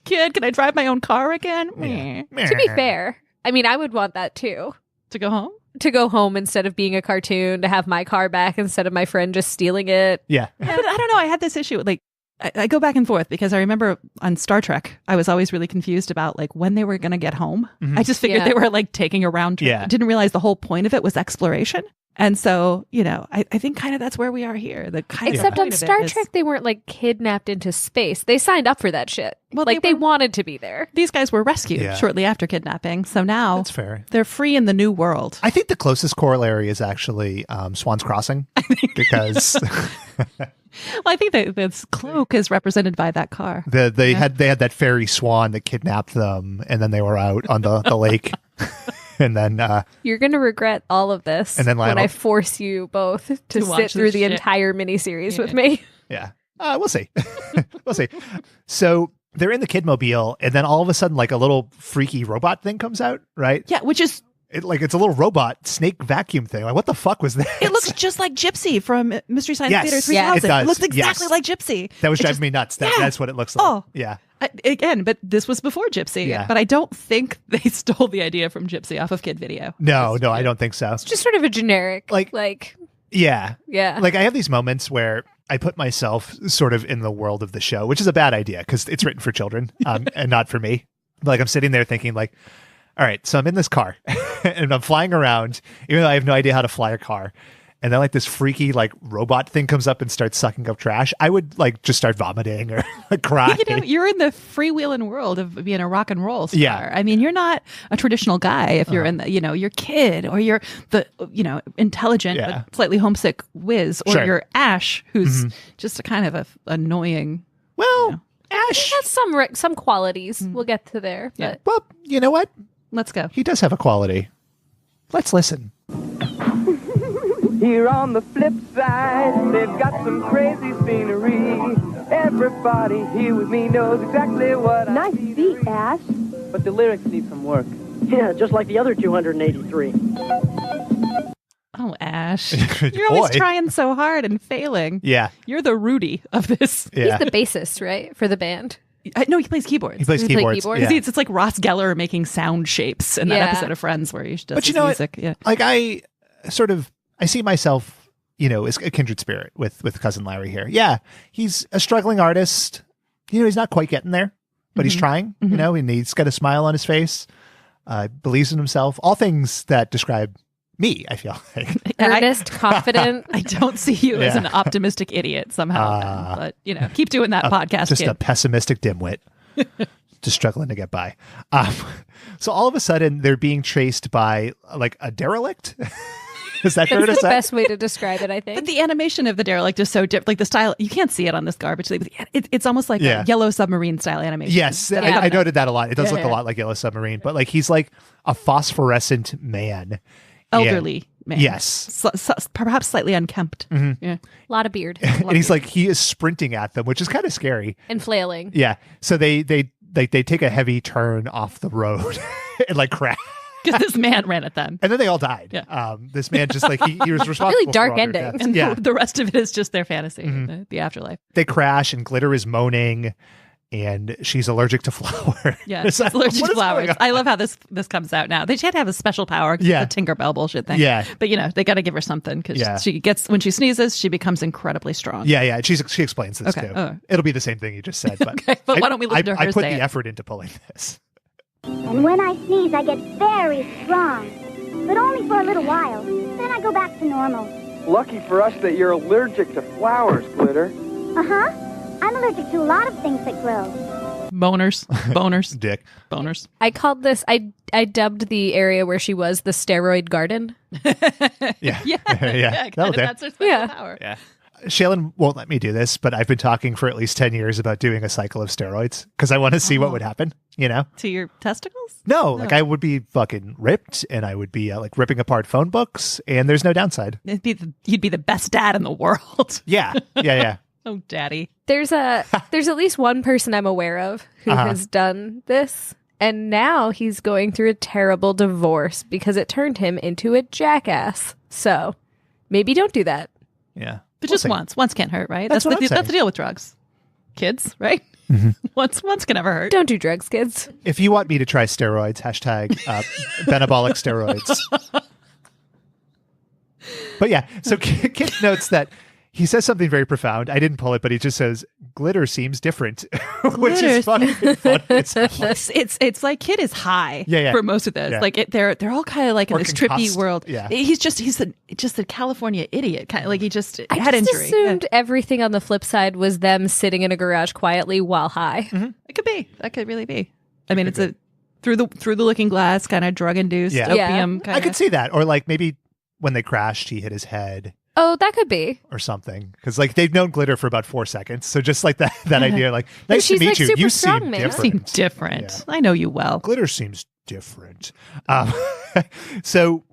Kid, can I drive my own car again? Yeah. Meh. To be fair, I mean, I would want that too. To go home? To go home instead of being a cartoon, to have my car back instead of my friend just stealing it. Yeah. But I don't know. I had this issue. Like, I go back and forth because I remember on Star Trek, I was always really confused about like when they were going to get home. Mhm. I just figured Yeah. they were like taking a round trip. Yeah. I didn't realize the whole point of it was exploration. And so, you know, I think kind of that's where we are here. The kind of Except on point of it Star is- Trek, they weren't like kidnapped into space. They signed up for that shit. Well, Like they they were- wanted to be there. These guys were rescued Yeah. shortly after kidnapping. So now That's fair. they're free in the new world. I think the closest corollary is actually Swan's Crossing because Well, I think that this cloak is represented by that car. they had that fairy swan that kidnapped them, and then they were out on the lake, and then You're going to regret all of this And then when Lionel- I force you both to To watch sit through this the shit. entire miniseries with Yeah. me. yeah, we'll see, we'll see. So they're in the Kidmobile, and then all of a sudden, like a little freaky robot thing comes out, right? Yeah, which is, It's a little robot snake vacuum thing. Like, what the fuck was that? it looks just like Gypsy from Mystery Science Yes. Theater Yeah, 3000. it does. Looks exactly Yes. like Gypsy. That was It driving just- me nuts. Yeah. That's what it looks like. Oh. Yeah. Again, but this was before Gypsy. Yeah. But I don't think they stole the idea from Gypsy off of Kid Video. No, I don't think so. Just sort of a generic, Like- Yeah. yeah. Like, I have these moments where I put myself sort of in the world of the show, which is a bad idea because it's written for children and not for me. Like, I'm sitting there thinking, like, all right, so I'm in this car and I'm flying around, even though I have no idea how to fly a car. And then like this freaky like robot thing comes up and starts sucking up trash. I would like just start vomiting or like cry. You know, you're in the freewheeling world of being a rock and roll star. Yeah. I mean, you're not a traditional guy if you're in the, you know, your kid or you're the, you know, intelligent Yeah. but slightly homesick whiz or Sure. you're Ash, who's just a kind of a annoying. Well, It Ash. has some qualities. We'll get to there. Yeah. But Well, you know what? Let's go. He does have a quality. Let's listen. Here on the flip side, they've got some crazy scenery. Everybody here with me knows exactly what Nice I beat, Ash. But the lyrics need some work. Yeah, just like the other 283. Oh, Ash. Good You're always boy. trying so hard and failing. Yeah. You're the Rudy of this. Yeah. he's the bassist, right? For the band. No, he plays keyboards. He plays Does he play keyboards. keyboards? Yeah. See, it's like Ross Geller making sound shapes in that Yeah. episode of Friends where he does But you his know what? music. Yeah. Like I see myself, you know, as a kindred spirit with Cousin Larry here. Yeah, he's a struggling artist. You know, he's not quite getting there, but he's trying. You know, and he's got a smile on his face. Believes in himself. All things that describe me. I feel like. Earnest, confident. I don't see you as Yeah. an optimistic idiot somehow, Ben, but you know, keep doing that podcast. Just kid. a pessimistic dimwit. Just struggling to get by. So all of a sudden, they're being chased by like a derelict. Is that fair to That's the say? best way to describe it, I think. But the animation of the derelict is so different. Like the style, you can't see it on this garbage. It's almost like Yeah. a Yellow Submarine style animation. Yes, Yeah. I noted that a lot. It does Yeah. look a lot like Yellow Submarine, but like he's like a phosphorescent man. Elderly man. Yes. Perhaps slightly unkempt. Yeah. A lot of beard. And he's like he is sprinting at them, which is kind of scary. And flailing. Yeah. So they take a heavy turn off the road and like crash. Because this man ran at them. And then they all died. Yeah. This man just like he was responsible. Really for dark all their ending. deaths. And Yeah. the rest of it is just their fantasy, the afterlife. They crash and Glitter is moaning. and she's allergic to flour. Yeah, she's allergic to flowers. I love how this comes out now. They had to have a special power. Yeah. The Tinkerbell bullshit thing. Yeah. But they got to give her something because when she sneezes, she becomes incredibly strong. Yeah. She explains this Okay. too. Oh. It'll be the same thing you just said. But, Okay, but why don't we listen to her I put say the it? effort into pulling this. And when I sneeze, I get very strong. But only for a little while. Then I go back to normal. Lucky for us that you're allergic to flowers, Glitter. Uh-huh. I'm allergic to a lot of things that grow. Boners. Dick. Boners. I called this, I dubbed the area where she was the steroid garden. Yeah. Yeah. That'll do. That's her special power. Yeah. Shaylin won't let me do this, but I've been talking for at least 10 years about doing a cycle of steroids because I want to see what would happen, To your testicles? No, like I would be fucking ripped and I would be like ripping apart phone books and there's no downside. You'd be the best dad in the world. Yeah. Oh, daddy. There's at least one person I'm aware of who has done this. And now he's going through a terrible divorce because it turned him into a jackass. So maybe don't do that. Yeah. But just once. Once can't hurt, right? That's what I'm that's the saying. deal with drugs. Kids, right? Once can never hurt. Don't do drugs, kids. If you want me to try steroids, hashtag Benabolic steroids. But yeah, so Kit notes that he says something very profound. I didn't pull it, but he just says, glitter seems different, which is funny. It's like Kid is high for most of this. Yeah. Like they're all kind of like in Or this trippy concussed. world. Yeah. He's just a California idiot. Kind of like he just I had just injury. assumed everything on the flip side was them sitting in a garage quietly while high. It could be. That could really be. I mean, it's a through the looking glass kind of drug induced Yeah. opium kind I of. could see that. Or like maybe when they crashed, he hit his head Oh, that could be. or something. Because like they've known glitter for about 4 seconds. So just like that idea, like, nice to she's, meet like, you. super You strong, seem man. different. Seem different. Yeah. I know you well. Glitter seems different. So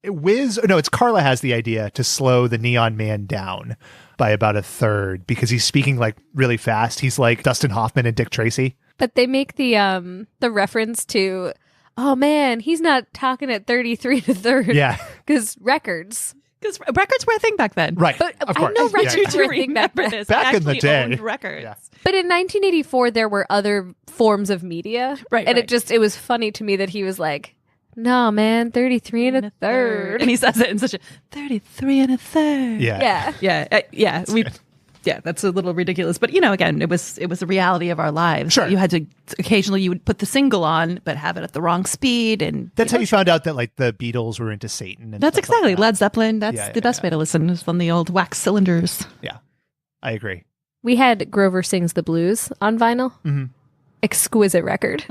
it's Carla has the idea to slow the Neon Man down by about a third because he's speaking like really fast. He's like Dustin Hoffman and Dick Tracy. But they make the reference to, oh man, he's not talking at 33 to third. Yeah. Because records. Because records were a thing back then. Right. But of I course. know records You do were a thing back remember then. this. Back I in the actually day. owned records. Yeah. But in 1984, there were other forms of media. Right, And right. it was funny to me that he was like, no, man, 33 and a third. And he says it in such a 33 and a third. Yeah. Yeah. Yeah, that's a little ridiculous. But, again, it was the reality of our lives. Sure. You had to, occasionally you would put the single on, but have it at the wrong speed. And That's how you found out that like the Beatles were into Satan. And That's stuff exactly. like that. Led Zeppelin. That's Yeah, the best way to listen is on the old wax cylinders. Yeah. I agree. We had Grover Sings the Blues on vinyl. Mm-hmm. Exquisite record.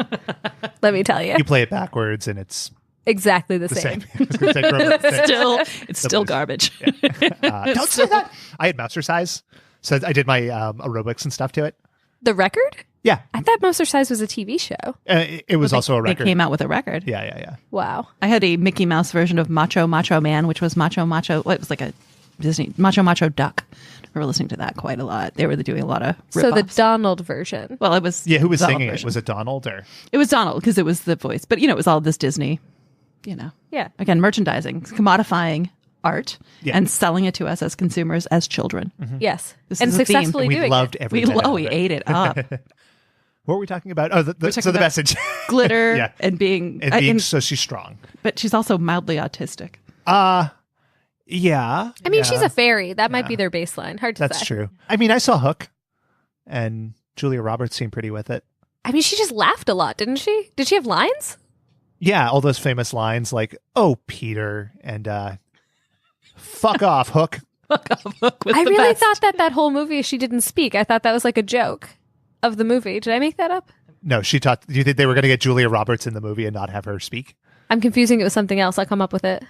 Let me tell you. You play it backwards and it's Exactly the the same. same. I was gonna say Grover Sings. It's still blues. garbage. Don't say that. I had mouse size. So I did my aerobics and stuff to it. The record? Yeah. I thought Monster Size was a TV show. It was also a They record. came out with a record. Yeah. Wow. I had a Mickey Mouse version of Macho Man, which was Macho. Well, it was like a Disney Macho Duck. I remember listening to that quite a lot. They were doing a lot of So the rip-offs. Donald version. Well, it was Yeah, who was Donald singing version. it? Was it Donald or? It was Donald because it was the voice, but it was all this Disney. Yeah. Again, merchandising, commodifying art, Yeah. and selling it to us as consumers, as children. Yes. This And is a theme. successfully And we doing loved it. every We minute of we it. ate it up. What were we talking about? Oh, the talking about message. Glitter Yeah. and being, So she's strong. but she's also mildly autistic. Yeah. I mean, she's a fairy. That might be their baseline. Hard to say. That's true. I mean, I saw Hook, and Julia Roberts seemed pretty with it. I mean, she just laughed a lot, didn't she? Did she have lines? Yeah, all those famous lines like "Oh, Peter" and "Fuck off, Hook." I really thought that whole movie she didn't speak. I thought that was like a joke of the movie. Did I make that up? No, she thought you think they were going to get Julia Roberts in the movie and not have her speak. I'm confusing it with something else. I'll come up with it.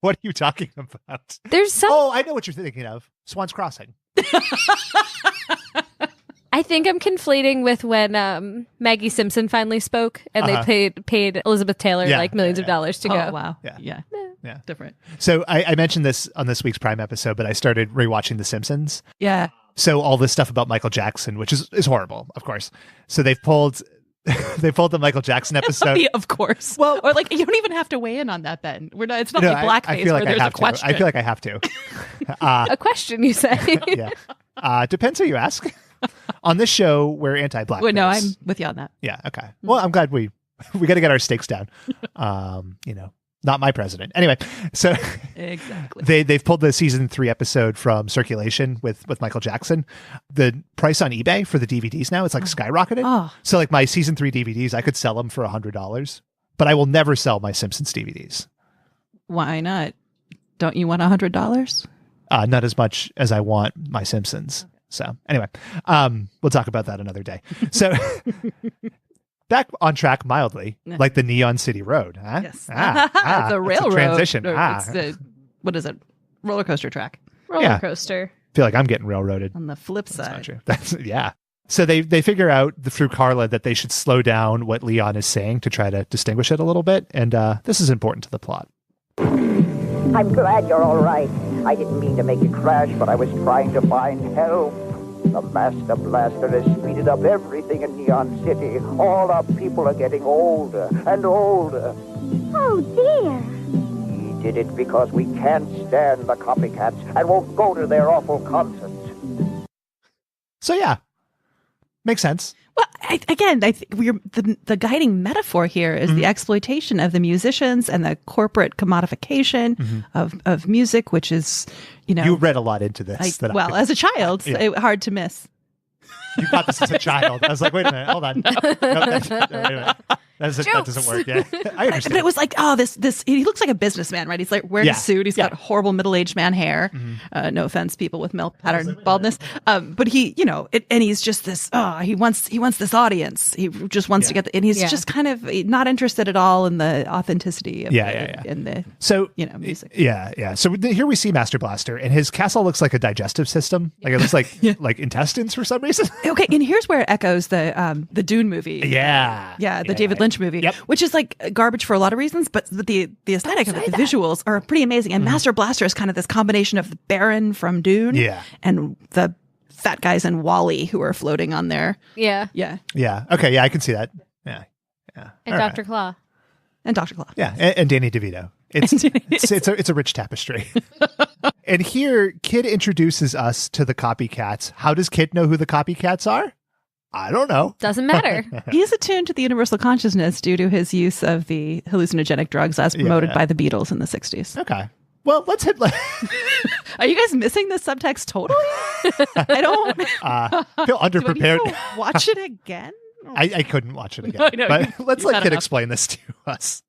What are you talking about? There's some. Oh, I know what you're thinking of. Swan's Crossing. I think I'm conflating with when Maggie Simpson finally spoke and they paid Elizabeth Taylor Yeah. like millions of dollars to go. Oh, wow. Yeah. Yeah. Different. So I mentioned this on this week's Prime episode, but I started rewatching The Simpsons. Yeah. So all this stuff about Michael Jackson, which is horrible, of course. So they've pulled the Michael Jackson episode. Yeah, of course. Well- or like you don't even have to weigh in on that, Ben. We're not. It's not No, like blackface I feel like where I there's a have to. question. I feel like I have to. A question, you say? Yeah. Depends who you ask. On this show, we're anti-blackface. Well, no, I'm with you on that. Yeah. Okay. Well, I'm glad we got to get our stakes down. Not my president. Anyway, so Exactly. they've pulled the season 3 episode from circulation with Michael Jackson. The price on eBay for the DVDs now, it's like skyrocketed. Oh. So like my season 3 DVDs, I could sell them for $100, but I will never sell my Simpsons DVDs. Why not? Don't you want $100? Not as much as I want my Simpsons. So anyway, we'll talk about that another day. So back on track mildly, like the Neon City Road. Huh? Yes. The the railroad. transition. It's the, what is it? Roller coaster track. Roller coaster. I feel like I'm getting railroaded. On the flip That's not side. true. Yeah. So they figure out through Carla that they should slow down what Leon is saying to try to distinguish it a little bit. And this is important to the plot. I'm glad you're all right. I didn't mean to make you crash, but I was trying to find help. The Master Blaster has speeded up everything in Neon City. All our people are getting older and older. Oh, dear. He did it because we can't stand the copycats and won't go to their awful concerts. So yeah, makes sense. Well, I think the guiding metaphor here is the exploitation of the musicians and the corporate commodification of music, which is, You read a lot into this. As a child, hard to miss. You got this as a child. I was like, wait a minute, hold on. No, wait a minute. That doesn't work. Yeah, I understand. But it was like, this. He looks like a businessman, right? He's like wearing a suit. He's got horrible middle-aged man hair. No offense, people with milk pattern baldness. But he, and he's just this. He wants this audience. He just wants to get, and he's just kind of not interested at all in the authenticity of in the music. Yeah. So here we see Master Blaster, and his castle looks like a digestive system. Like it looks like like intestines for some reason. Okay, and here's where it echoes the Dune movie. The David Lynch movie, which is like garbage for a lot of reasons, but the aesthetic of it, the visuals are pretty amazing. And Master Blaster is kind of this combination of the Baron from Dune and the fat guys in Wall-E who are floating on there. Yeah. Okay, yeah, I can see that. Yeah. And All Dr. Claw. And Dr. Claw. Yeah, and Danny DeVito. It's a rich tapestry. And here, Kid introduces us to the copycats. How does Kid know who the copycats are? I don't know. Doesn't matter. He's attuned to the universal consciousness due to his use of the hallucinogenic drugs as promoted by the Beatles in the 60s. Okay. Well, let's hit... Are you guys missing the subtext totally? I don't... feel underprepared. Do I need to watch it again? I couldn't watch it again. But let's let Kid explain this to us.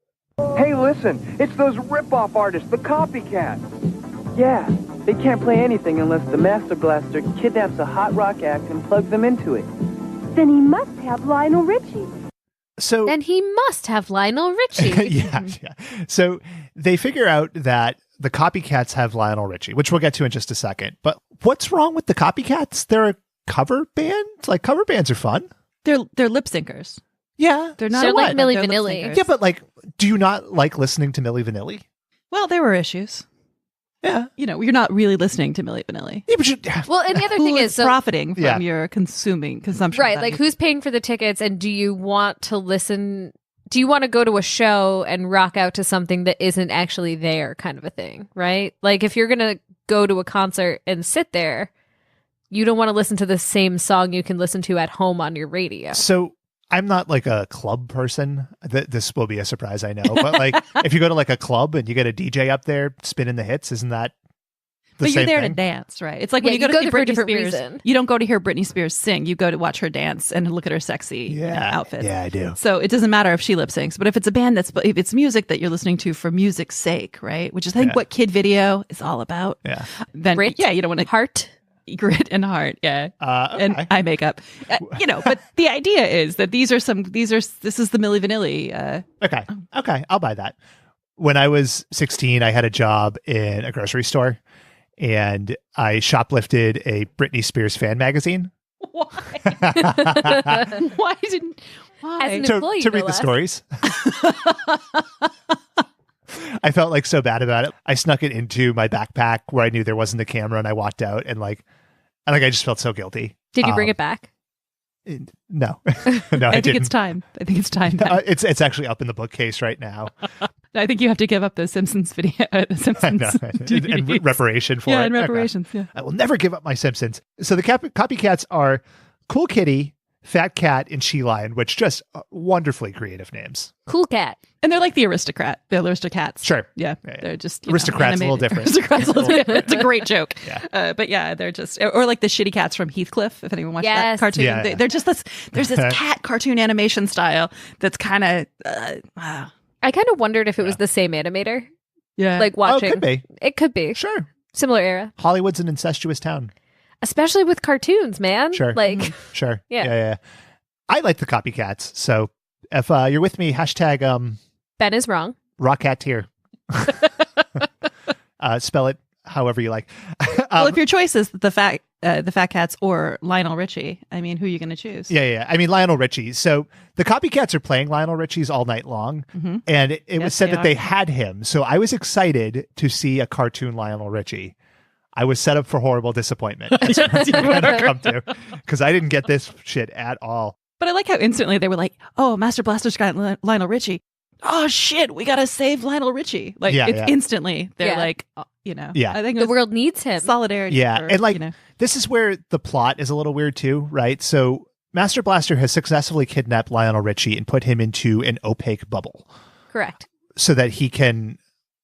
Hey, listen, it's those rip-off artists, the copycats. Yeah, they can't play anything unless the Master Blaster kidnaps a hot rock act and plugs them into it. Then he must have Lionel Richie. So then he must have Lionel Richie. yeah. So they figure out that the copycats have Lionel Richie, which we'll get to in just a second. But what's wrong with the copycats? They're a cover band? Like, cover bands are fun. They're lip syncers. Yeah. They're not so like Milli they're lip Vanilli. syncers. Yeah, but like, do you not like listening to Milli Vanilli? Well, there were issues. Yeah. You're not really listening to Milli Vanilli. Yeah, but well, and the other thing is profiting from your consumption. Right. Like, who's paying for the tickets, and do you want to listen? Do you want to go to a show and rock out to something that isn't actually there, kind of a thing, right? Like, if you're going to go to a concert and sit there, you don't want to listen to the same song you can listen to at home on your radio. So I'm not like a club person. This will be a surprise, I know. But like, if you go to like a club and you get a DJ up there spinning the hits, isn't that the But same you're there thing? to dance, right? It's like when you go to see for a Britney different Spears, reason. you don't go to hear Britney Spears sing. You go to watch her dance and look at her sexy outfits. Yeah, I do. So it doesn't matter if she lip syncs, but if it's a band if it's music that you're listening to for music's sake, right? Which is I think what Kid Video is all about. Yeah. Then Grit, you don't want to heart. Grit and heart, okay. And eye makeup, But the idea is that this is the Milli Vanilli. Okay, I'll buy that. When I was 16, I had a job in a grocery store, and I shoplifted a Britney Spears fan magazine. Why? As an to employee, read no the less. stories. I felt like so bad about it. I snuck it into my backpack where I knew there wasn't a camera, and I walked out and I just felt so guilty. Did you bring it back? No, no, I think didn't. it's time. I think it's time. now. It's actually up in the bookcase right now. I think you have to give up the Simpsons video. The Simpsons No, and DVDs. reparation for it. Yeah, and Okay. reparations. Yeah. I will never give up my Simpsons. So the copycats are Cool Kitty, Fat Cat, and She Lion, which just wonderfully creative names. Cool cat. And they're like the Aristocrats. Sure. Yeah. Yeah, yeah. They're just Aristocrats a little animated. different. Aristocrats a little different. It's a great joke. Yeah. But yeah, they're just, or like the shitty cats from Heathcliff, if anyone watched that Yes. cartoon. Yeah, yeah. They're just this, there's this cat cartoon animation style that's kind of, I kind of wondered if it was the same animator. yeah. Like watching. Oh, could be. It could be. Sure. Similar era. Hollywood's an incestuous town. Especially with cartoons, man. Sure. Like, Sure. Yeah. Yeah. I like the copycats. So if you're with me, hashtag Ben is wrong. Rockateer. Spell it however you like. well, if your choice is the Fat Cats or Lionel Richie, I mean, who are you going to choose? Yeah. I mean, Lionel Richie. So the copycats are playing Lionel Richie's all night long. Mhm. And it was Yes, said they that are. they had him. So I was excited to see a cartoon Lionel Richie. I was set up for horrible disappointment. That's what you I'm gonna were. come to, because I didn't get this shit at all. But I like how instantly they were like, "Oh, Master Blaster's got Lionel Richie. Oh shit, we gotta save Lionel Richie!" Like Yeah, it's yeah. instantly they're Yeah. like, Yeah. I think it The was world needs him. solidarity. Yeah, for, and like you know. this is where the plot is a little weird too, right? So Master Blaster has successfully kidnapped Lionel Richie and put him into an opaque bubble Correct. so that he can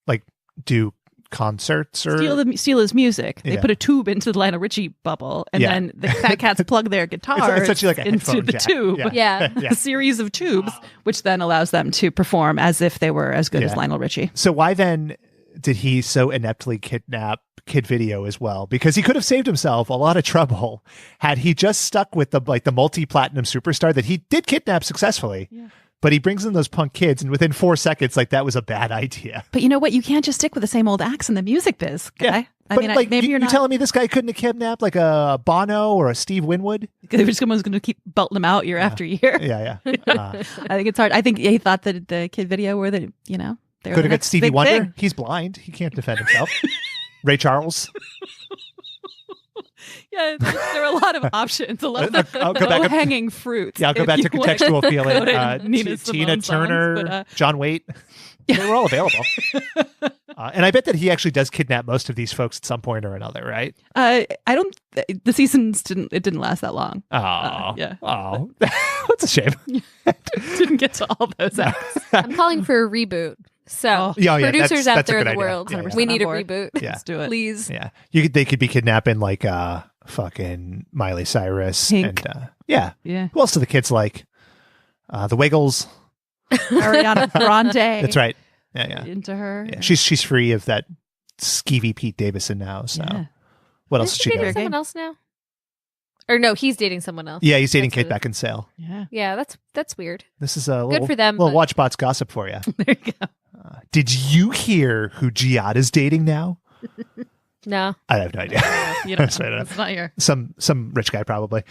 like do concerts or steal his music. They Yeah. put a tube into the Lionel Richie bubble, and Yeah. then the Fat Cats plug their guitars essentially like a into headphone the jack. tube. Yeah. Yeah. A series of tubes, which then allows them to perform as if they were as good as Yeah. Lionel Richie. So why then did he so ineptly kidnap Kid Video as well? Because he could have saved himself a lot of trouble had he just stuck with the multi-platinum superstar that he did kidnap successfully. Yeah. But he brings in those punk kids, and within 4 seconds, like that was a bad idea. But you know what? You can't just stick with the same old acts in the music biz, guy. I but mean, like, maybe you, you're you not. telling me this guy couldn't have kidnapped like a Bono or a Steve Winwood? Someone's going to keep belting them out year after year. Yeah. I think it's hard. I think he thought that the Kid Video were the, they were Could the have got next Stevie big Wonder. thing. He's blind. He can't defend himself. Ray Charles. Yeah, there are a lot of options, a lot of I'll go back up- low-hanging fruits. Yeah, I'll go if back to you want contextual go feeling. to Nina Tina Simone songs, Turner, but, John Waite. They were all available. And I bet that he actually does kidnap most of these folks at some point or another, right? I don't. The seasons didn't last that long. Oh, yeah. Oh, that's a shame. Didn't get to all those acts. I'm calling for a reboot. So, Yeah, producers out that's a there in good the idea. world, Yeah, yeah. we need a On board. reboot. Yeah. Let's do it. Please. Yeah, they could be kidnapping like fucking Miley Cyrus Pink. and yeah. Yeah. Who else do the kids like? The Wiggles. Ariana Grande. That's right. Yeah. Into her. Yeah. She's free of that skeevy Pete Davidson now. So Yeah. what else Is is she she dating doing? someone else now? Or no, he's dating someone else. Yeah, he's dating That's Kate Beckinsale. Yeah. Yeah, that's weird. This is a Good little, for them, little but- Watchbots gossip for you. There you go. Did you hear who Giada's dating now? No. I have no idea. You don't That's right, I know. don't It's not your. Some rich guy probably.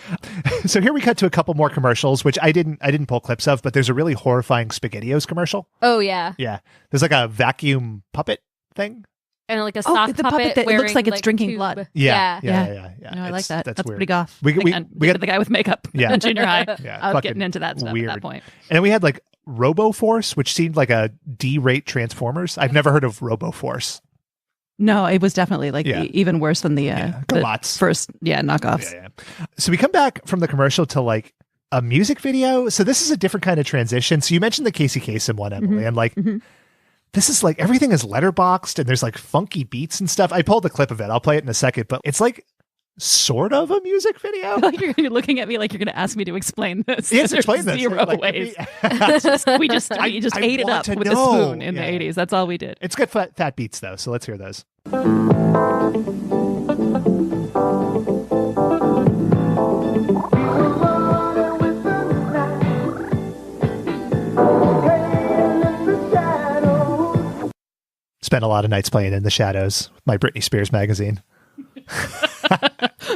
So here we cut to a couple more commercials, which I didn't pull clips of, but there's a really horrifying SpaghettiOs commercial. Oh yeah. Yeah, there's like a vacuum puppet thing. And like a Oh, sock the puppet that it looks wearing, like it's drinking tube. blood. Yeah. Yeah. No, No, I like It's- that. That's weird. pretty goth. We Got the guy with makeup. Yeah. in junior high. Yeah, I was fucking getting into that stuff weird. at that point. And we had like RoboForce, which seemed like a D-rate Transformers. I've never heard of RoboForce. No, it was definitely like Yeah. even worse than the, go the lots. first knockoffs. Yeah. So we come back from the commercial to like a music video. So this is a different kind of transition. So you mentioned the Casey Kasem one, Emily, and like this is like everything is letterboxed and there's like funky beats and stuff. I pulled a clip of it. I'll play it in a second, but it's like sort of a music video. Like you're looking at me like you're going to ask me to explain this. Yes, There's explain this. Zero Like, ways. I we just I ate it want up to with know. a spoon in Yeah. the 80s. That's all we did. It's good fat beats though. So let's hear those. Spent a lot of nights playing in the shadows with my Britney Spears magazine.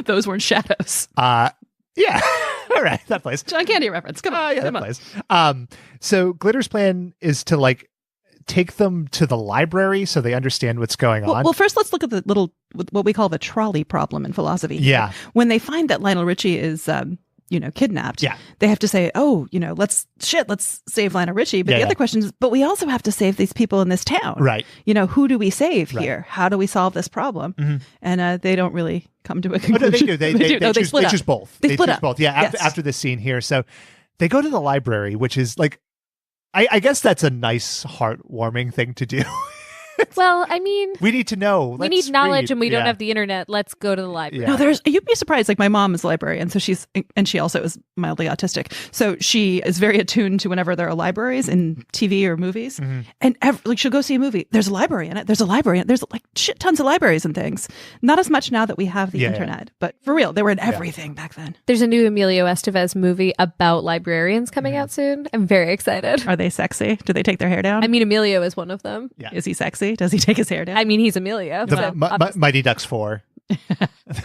Those weren't shadows. Yeah. All right. That plays. John Candy reference. Come on. Yeah, come that on. plays. So Glitter's plan is to like take them to the library so they understand what's going on. Well, first let's look at the little, what we call the trolley problem in philosophy. Yeah. When they find that Lionel Richie is kidnapped. Yeah. They have to say, oh, let's save Lionel Richie. But Yeah, the other yeah. question is, but we also have to save these people in this town. Right. Who do we save Right. here? How do we solve this problem? Mhm. And they don't really come to a Oh, conclusion. no, they do. They do. No, choose, split up. choose both. They split choose up. both. Yeah. Yes. After this scene here. So they go to the library, which is like, I guess that's a nice, heartwarming thing to do. Well, I mean, We need to know. we Let's need knowledge read. and we don't Yeah. have the internet. Let's go to the library. Yeah. No, you'd be surprised. Like my mom is a librarian, so she also is mildly autistic. So she is very attuned to whenever there are libraries in TV or movies. Mm-hmm. And she'll go see a movie. There's a library in it. There's a library. There's like shit tons of libraries and things. Not as much now that we have the Yeah, yeah. internet, but for real, they were in everything back then. There's a new Emilio Estevez movie about librarians coming Mm-hmm. out soon. I'm very excited. Are they sexy? Do they take their hair down? I mean, Emilio is one of them. Yeah. Is he sexy? Does he take his hair down? I mean, he's Emilio. The so obviously- Mighty Ducks 4.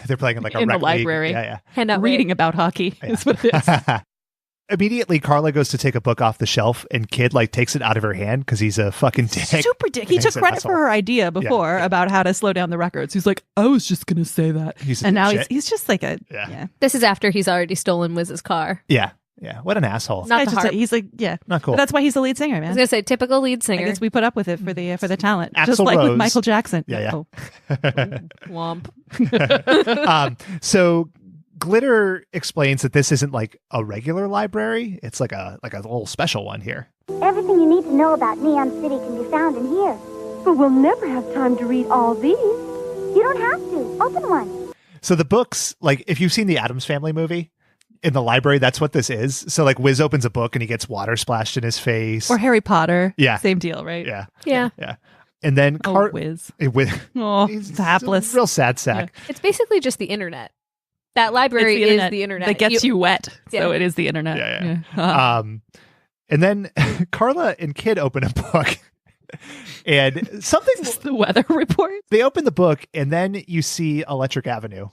They're playing in like a In the rec league. library. Yeah, Hand out Reading about hockey is what it is. yeah. Immediately, Carla goes to take a book off the shelf, and Kid takes it out of her hand because he's a fucking dick. Super dick. He He's took an credit asshole. for her idea before about how to slow down the records. He's like, I was just going to say that. He's a And now shit. he's just like a, Yeah. This is after he's already stolen Wiz's car. Yeah. What an asshole. Not Guy's the just harp. he's like, yeah. Not cool. But that's why he's the lead singer, I was man. going to say, typical lead I singer. guess we put up with it for the talent. Axl Just like Rose. with Michael Jackson. Yeah. Oh. Womp. So Glitter explains that this isn't like a regular library. It's like a little special one here. Everything you need to know about Neon City can be found in here. But we'll never have time to read all these. You don't have to. Open one. So the books, like if you've seen the Addams Family movie, in the library, that's what this is. So like Wiz opens a book and he gets water splashed in his face. Or Harry Potter. Yeah. Same deal, right? Yeah. Yeah. Yeah. And then Oh, Wiz. Oh, he's it's hapless. a real sad sack. It's basically just the internet. That library It's is the internet. that gets you wet. Yeah. So it is the internet. Yeah. And then Carla and Kid open a book. And something the weather report. They open the book and then you see Electric Avenue.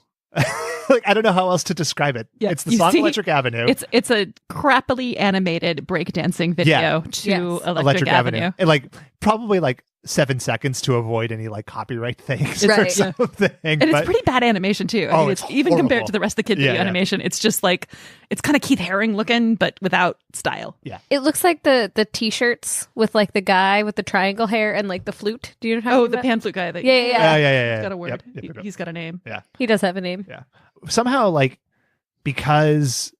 Like I don't know how else to describe it. Yeah, It's the you song see- Electric Avenue. It's a crappily animated breakdancing video to Yes. Electric Avenue. And like probably like 7 seconds to avoid any like copyright things Right. or Yeah. something. And but it's pretty bad animation too. I Oh, mean, it's even compared horrible. to the rest of the kid Yeah, video yeah. animation. It's just like it's kind of Keith Haring looking, but without style. It looks like the t-shirts with like the guy with the triangle hair and like the flute. Do you know how? Oh, the pan flute guy. That, Yeah. He's got a word. Yep. He's got a name. Yeah. He does have a name. Yeah. Somehow like because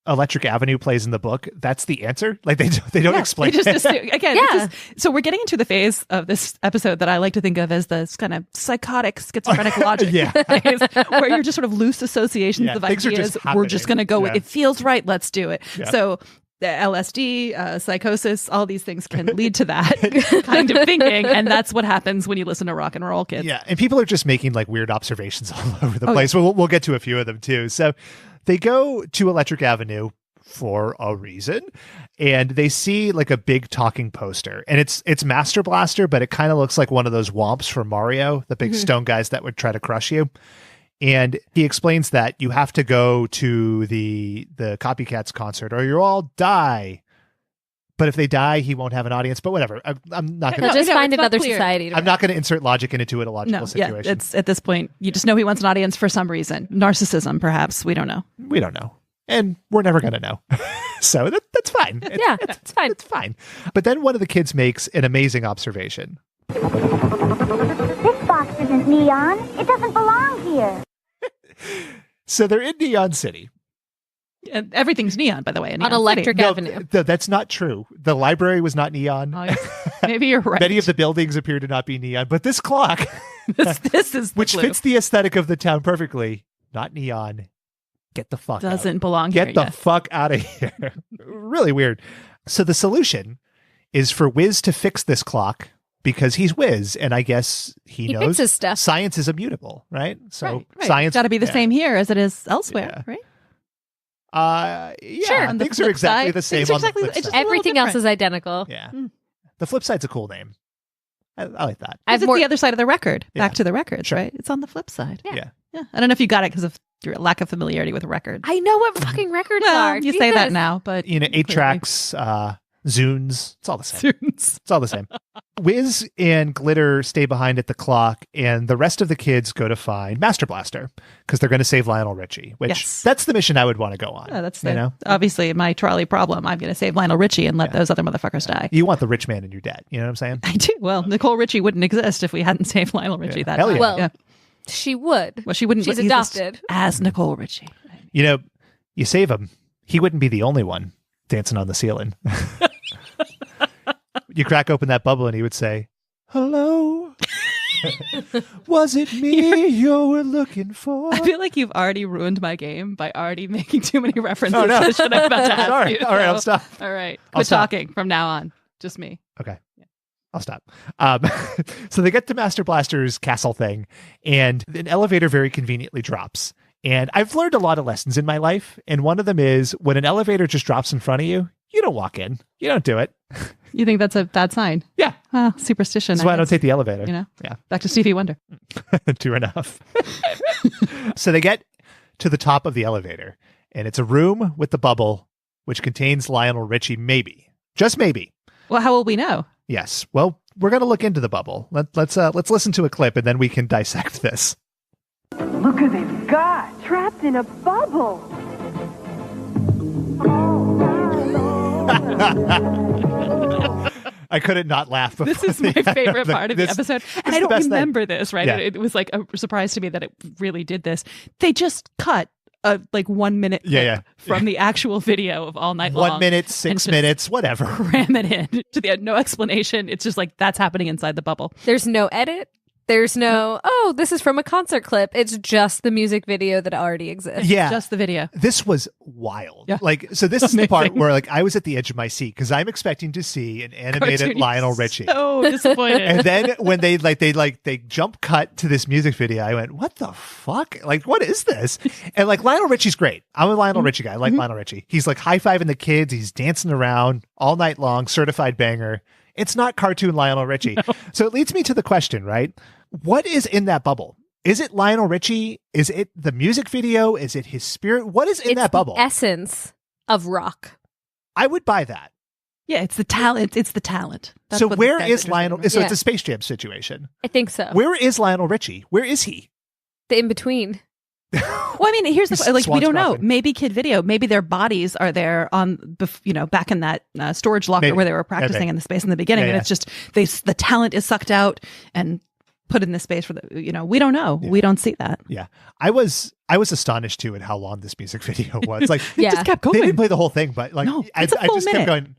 Electric Avenue plays in the book, that's the answer. Like they don't Yes, explain they just it. assume, again. Yeah. So we're getting into the phase of this episode that I like to think of as this kind of psychotic schizophrenic logic. Yeah. phase, where you're just sort of loose associations Yeah, of things are ideas. just We're just going to go with happening. it. Feels right. Let's do it. Yeah. So the LSD, psychosis, all these things can lead to that kind of thinking, and that's what happens when you listen to rock and roll, kids. Yeah, and people are just making like weird observations all over the Oh, place. We'll get to a few of them too. So they go to Electric Avenue for a reason, and they see like a big talking poster, and it's Master Blaster, but it kind of looks like one of those womps from Mario, the big stone guys that would try to crush you. And he explains that you have to go to the Copycats concert or you'll all die. But if they die, he won't have an audience. But whatever. I'm not going He'll just find it's not another clear. society. To I'm not going to insert logic into a logical No, situation. yeah, it's at this point you just know he wants an audience for some reason. Narcissism, perhaps. We don't know. We don't know. And we're never going to know. So that's fine. It's fine. It's fine. But then one of the kids makes an amazing observation. This box isn't neon. It doesn't belong here. So they're in Neon City. And everything's neon, by the way. in On Neon Electric City. Avenue. That's not true. The library was not neon. Oh, maybe you're right. Many of the buildings appear to not be neon, but this clock, this is the which clue. fits the aesthetic of the town perfectly, not neon. Get the fuck out. Doesn't belong Get here. the yes. fuck out of here. Really weird. So the solution is for Wiz to fix this clock because he's Wiz, and I guess he knows fixes stuff. science is immutable, right? So Right. science It's got to be the yeah. same here as it is elsewhere, Yeah. right? Yeah, Sure. On the things are flip exactly side, the same things are on the exactly- flip it's just side. a little Everything else different. is identical. Yeah. The flip side's a cool name. I like that. I have It's more. the other side of the record. Yeah. Back to the records, Sure. right? It's on the flip side. Yeah. Yeah. I don't know if you got it because of your lack of familiarity with records. I know what fucking records Well, are. you say that Jesus. now, but You know, 8 clearly. tracks, Zunes. It's all the same. Zunes. It's all the same. Wiz and Glitter stay behind at the clock, and the rest of the kids go to find Master Blaster because they're going to save Lionel Richie, which that's the mission I would want to go on. Yeah, that's obviously my trolley problem. I'm going to save Lionel Richie and let those other motherfuckers die. You want the rich man in your debt. You know what I'm saying? I do. Well, Nicole Richie wouldn't exist if we hadn't saved Lionel Richie that Hell time. yeah. Well, she would. Well, she wouldn't. She's exist adopted. as Nicole Richie. You know, you save him. He wouldn't be the only one dancing on the ceiling. You crack open that bubble and he would say, "Hello, was it me you were looking for?" I feel like you've already ruined my game by already making too many references Oh, no. to shit I'm about to ask Sorry. you. All right, I'll stop. All right. I'll Quit stop. talking from now on. Just me. Okay. I'll stop. So they get to Master Blaster's castle thing, and an elevator very conveniently drops. And I've learned a lot of lessons in my life, and one of them is when an elevator just drops in front of you, you don't walk in. You don't do it. You think that's a bad sign? Yeah. Superstition. That's why I don't take the elevator. You know? Yeah. Back to Stevie Wonder. True enough. So they get to the top of the elevator, and it's a room with the bubble, which contains Lionel Richie, maybe. Just maybe. Well, how will we know? Yes. Well, we're going to look into the bubble. Let's listen to a clip, and then we can dissect this. Look who they've got. Trapped in a bubble. I couldn't not laugh before. This is my favorite part of the episode. And I don't remember this, right? Yeah. It was like a surprise to me that it really did this. They just cut a 1 minute clip from the actual video of All Night Long. 1 minute, 6 minutes, whatever. Cram it in to the no explanation. It's just like that's happening inside the bubble. There's no edit. There's no, this is from a concert clip. It's just the music video that already exists. Yeah. Just the video. This was wild. Yeah. So this is the part where I was at the edge of my seat because I'm expecting to see an animated Cartoony. Lionel Richie. So disappointed. And then when they jump cut to this music video, I went, "What the fuck? What is this?" And Lionel Richie's great. I'm a Lionel Richie guy. I like Lionel Richie. He's high-fiving the kids. He's dancing around all night long, certified banger. It's not cartoon Lionel Richie. No. So it leads me to the question, right? What is in that bubble? Is it Lionel Richie? Is it the music video? Is it his spirit? What is in that bubble? The essence of rock. I would buy that. Yeah, it's the talent. It's the talent. That's so what where these guys is are Lionel? doing. So it's a Space Jam situation. I think so. Where is Lionel Richie? Where is he? The in-between. Well, I mean, here's the we don't know. Maybe Kid Video. Maybe their bodies are there on back in that storage locker where they were practicing in the space in the beginning, and it's just the talent is sucked out and put in the space for the. We don't know. Yeah. We don't see that. Yeah, I was astonished too at how long this music video was. It just kept going. They didn't play the whole thing, but no, I just kept going.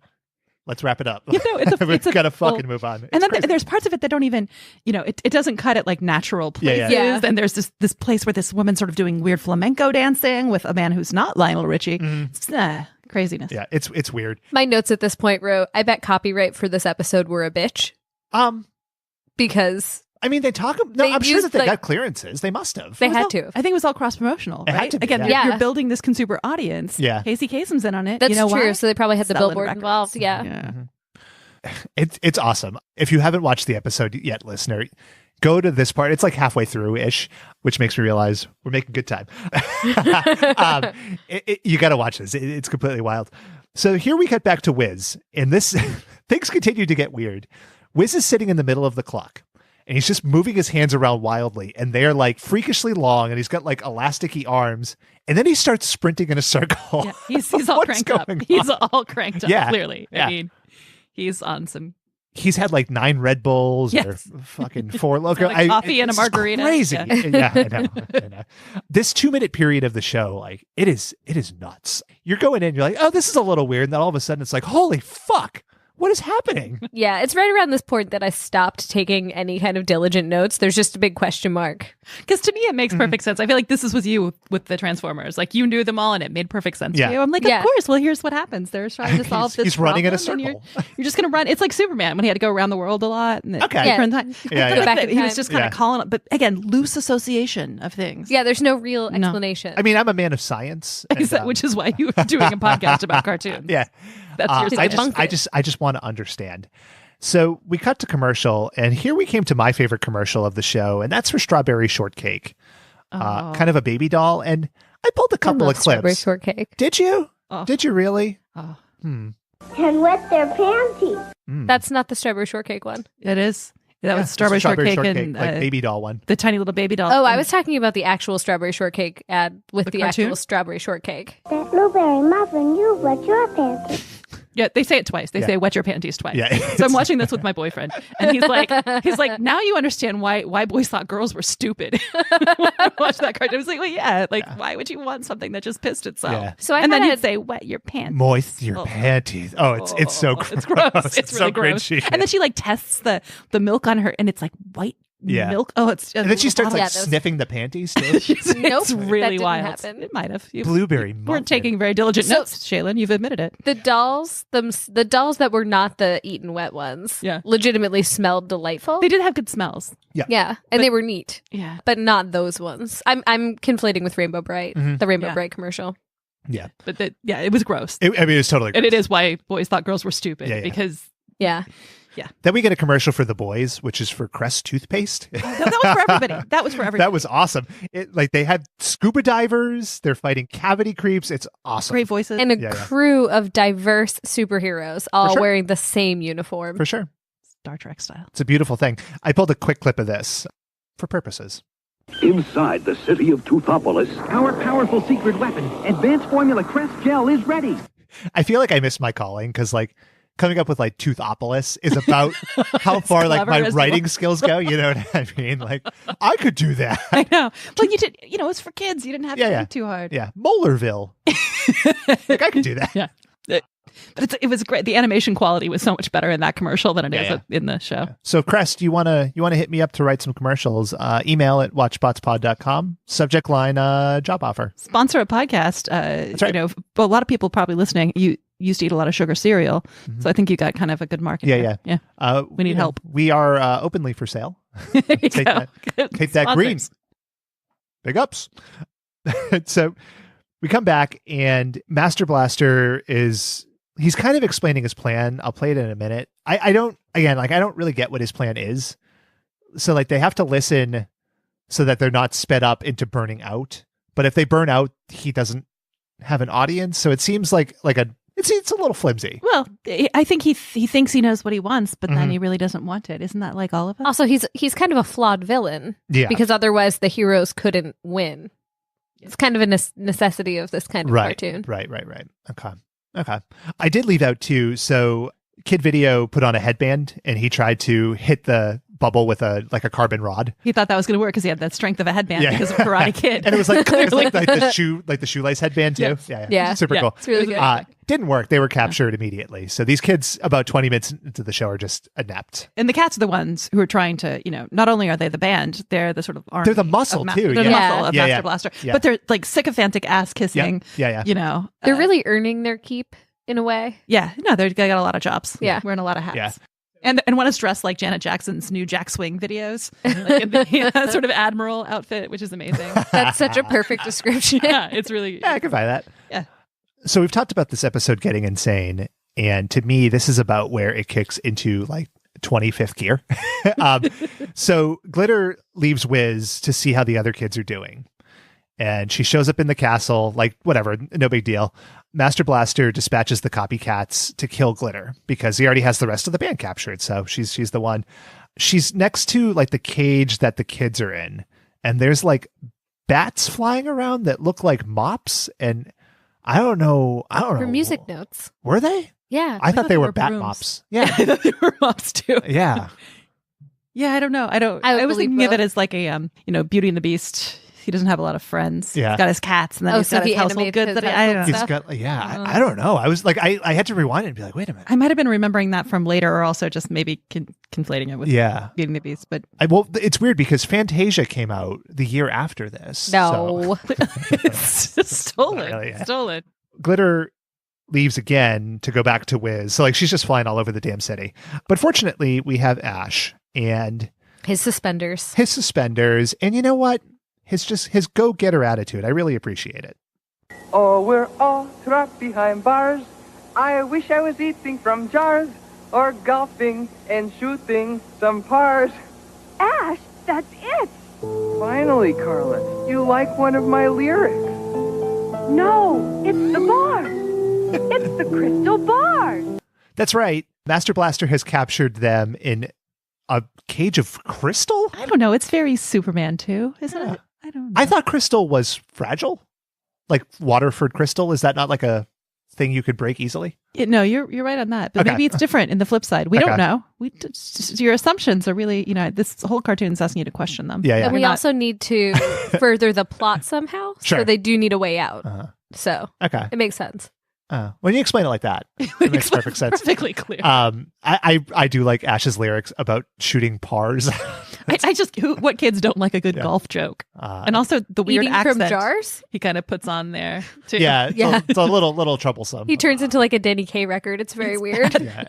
Let's wrap it up. You know, it's gotta fucking move on. And then there's parts of it that don't even, it doesn't cut at natural places. Yeah. And there's this place where this woman's sort of doing weird flamenco dancing with a man who's not Lionel Richie. It's craziness. Yeah, it's weird. My notes at this point wrote, I bet copyright for this episode were a bitch. Because I mean, I'm sure that they got clearances. They must have. They had to. I think it was all cross-promotional, right? Had to be, Again, you're building this consumer audience. Yeah. Casey Kasem's in on it. That's you know true. why? So they probably had the Selling billboard records. involved. Yeah. Mm-hmm. It's awesome. If you haven't watched the episode yet, listener, go to this part. It's halfway through-ish, which makes me realize we're making good time. You got to watch this. It's completely wild. So here we get back to Wiz, and this things continue to get weird. Wiz is sitting in the middle of the clock, and he's just moving his hands around wildly, and they are freakishly long, and he's got elasticy arms, and then he starts sprinting in a circle. Yeah, he's all cranked up. He's all cranked up, clearly. Yeah. I mean, he's on some... He's had 9 Red Bulls or fucking 4 Loco. Coffee and a margarita. Crazy. Yeah, I know. This 2-minute period of the show, it is nuts. You're going in, you're like, oh, this is a little weird. And then all of a sudden it's holy fuck. What is happening? Yeah, it's right around this point that I stopped taking any kind of diligent notes. There's just a big question mark. Because to me, it makes perfect sense. I feel like this was you with the Transformers. You knew them all and it made perfect sense to you. I'm like, of course. Well, here's what happens. They're trying to solve this He's running in a problem, circle. You're just going to run. It's like Superman when he had to go around the world a lot. And Okay. Different time. Yeah. He was just kind of calling, but again, loose association of things. Yeah, there's no real explanation. I mean, I'm a man of science. And, which is why you were doing a podcast about cartoons. Yeah. That's your I just want to understand. So we cut to commercial, and here we came to my favorite commercial of the show, and that's for Strawberry Shortcake, kind of a baby doll. And I pulled a couple of clips. Strawberry shortcake. Did you? Did you really? and wet their panties. That's not the strawberry shortcake one. It is. That was It's a strawberry shortcake and like baby doll one. the tiny little baby doll. Oh, I was talking about the actual strawberry shortcake ad with the cartoon? actual strawberry shortcake. That blueberry muffin, you wet your panties. Yeah, they say it twice. They Yeah. say "wet your panties" twice. Yeah. So I'm watching this with my boyfriend, and he's like, now you understand why boys thought girls were stupid. When I watched that cartoon, I was like, well, yeah, why would you want something that just pissed itself? Yeah. So I and then had he'd say "wet your pants." Moist your panties. Oh, it's so gross. It's gross. It's really so gross. cringy. And then she tests the milk on her, and it's like white Yeah. milk. Oh, it's And then she starts Yeah, those- sniffing the panties too. Nope, it's really that didn't wild. happen. It might have. You Blueberry weren't muffin. taking very diligent So- notes, Shaylin. You've admitted it. The dolls, the dolls that were not the eaten wet ones, Yeah. legitimately smelled delightful. They did have good smells. Yeah, and they were neat, Yeah. but not those ones. I'm conflating with Rainbow Bright, the Rainbow Yeah. Bright commercial. Yeah. But it was gross. I mean, it was totally gross. And it is why boys thought girls were stupid Yeah, yeah. because Yeah, Then we get a commercial for the boys, which is for Crest toothpaste. that was for everybody. That was for everybody. That was awesome. They had scuba divers. They're fighting cavity creeps. It's awesome. great voices. and a Yeah, yeah. crew of diverse superheroes, all sure. wearing the same uniform. For sure. Star Trek style. It's a beautiful thing. I pulled a quick clip of this for purposes. Inside the city of Toothopolis, Our powerful secret weapon, Advanced Formula Crest Gel, is ready. I feel like I missed my calling because coming up with Toothopolis is about how far clever my as writing well. skills go. You know what I mean? I could do that. I know. Well, you did. You know, it's for kids. You didn't have to Yeah. think too hard. Yeah. Molarville. I could do that. Yeah. But it was great. The animation quality was so much better in that commercial than it is Yeah. in the show. So Crest, you wanna hit me up to write some commercials? Email at watchbotspod.com. Subject line job offer. Sponsor a podcast. That's right. You know, but a lot of people probably listening. You used to eat a lot of sugar cereal, so I think you got kind of a good market. Yeah, there. yeah. We need help. We are openly for sale. There you Take go. that. Take that green. Sponsors. Big ups. So we come back and Master Blaster he's kind of explaining his plan. I'll play it in a minute. I don't really get what his plan is. So they have to listen so that they're not sped up into burning out. But if they burn out, he doesn't have an audience. So it seems it's a little flimsy. Well, I think he thinks he knows what he wants, but Mm-hmm. then he really doesn't want it. Isn't that like all of us? Also, he's kind of a flawed villain. Yeah. Because otherwise the heroes couldn't win. It's kind of a necessity of this kind of cartoon. Right. Okay. I did leave out too. So Kid Video put on a headband and he tried to hit the bubble with a carbon rod. He thought that was going to work because he had the strength of a headband because of Karate Kid. And it was like Clearly. the shoelace headband too. Yeah. Super Yeah. cool. It's really good. Didn't work. They were captured immediately. So these kids about 20 minutes into the show are just inept. And the cats are the ones who are trying to, not only are they the band, they're the sort of army. They're the muscle, of too, They're the yeah. muscle of Yeah, Master yeah. Blaster. Yeah. But they're like sycophantic ass kissing. Yeah. They're really earning their keep in a way. Yeah. No, they got a lot of jobs. Yeah. Wearing a lot of hats. Yeah. And one is dressed like Janet Jackson's new Jack Swing videos, like in the sort of admiral outfit, which is amazing. That's such a perfect description. Yeah, it's really. Yeah, I can buy that. Yeah. So we've talked about this episode getting insane. And to me, this is about where it kicks into 25th gear. So Glitter leaves Wiz to see how the other kids are doing. And she shows up in the castle, whatever, no big deal. Master Blaster dispatches the copycats to kill Glitter because he already has the rest of the band captured. So she's the one. She's next to the cage that the kids are in. And there's bats flying around that look like mops. And I don't know. For music notes. Were they? Yeah. I thought they were bat brooms. mops. Yeah. I thought they were mops too. Yeah. Yeah, I don't know. I was thinking of it as like a Beauty and the Beast. He doesn't have a lot of friends. Yeah. He's got his cats and then he's so got his he household animates goods. his That I don't know. He's stuff. got, I don't know. I was I had to rewind and be like, wait a minute. I might have been remembering that from later, or also just maybe conflating it with Yeah. Beauty and the Beast. But It's weird because Fantasia came out the year after this. No. stolen. Really, yeah. Stolen. Glitter leaves again to go back to Wiz. So she's just flying all over the damn city. But fortunately, we have Ash and His suspenders. And you know what? His go-getter attitude. I really appreciate it. Oh, we're all trapped behind bars. I wish I was eating from jars or golfing and shooting some pars. Ash, that's it. Finally, Carla, you like one of my lyrics. No, it's the bar. It's the crystal bars. That's right. Master Blaster has captured them in a cage of crystal? I don't know. It's very Superman too, isn't it? I don't know. I thought crystal was fragile. Like Waterford crystal. Is that not like a thing you could break easily? No, you're right on that. But maybe it's different in the flip side. We don't know. Your assumptions are really, this whole cartoon is asking you to question them. Yeah. And we also need to further the plot somehow. Sure. So they do need a way out. So it makes sense. When you explain it like that, it makes perfect sense. Perfectly clear. I do like Ash's lyrics about shooting pars. What kids don't like a good golf joke? And also the weird Eating accent from jars? he kind of puts on there too. Yeah, it's a little troublesome. He turns into like a Denny K record. It's very weird. Yeah.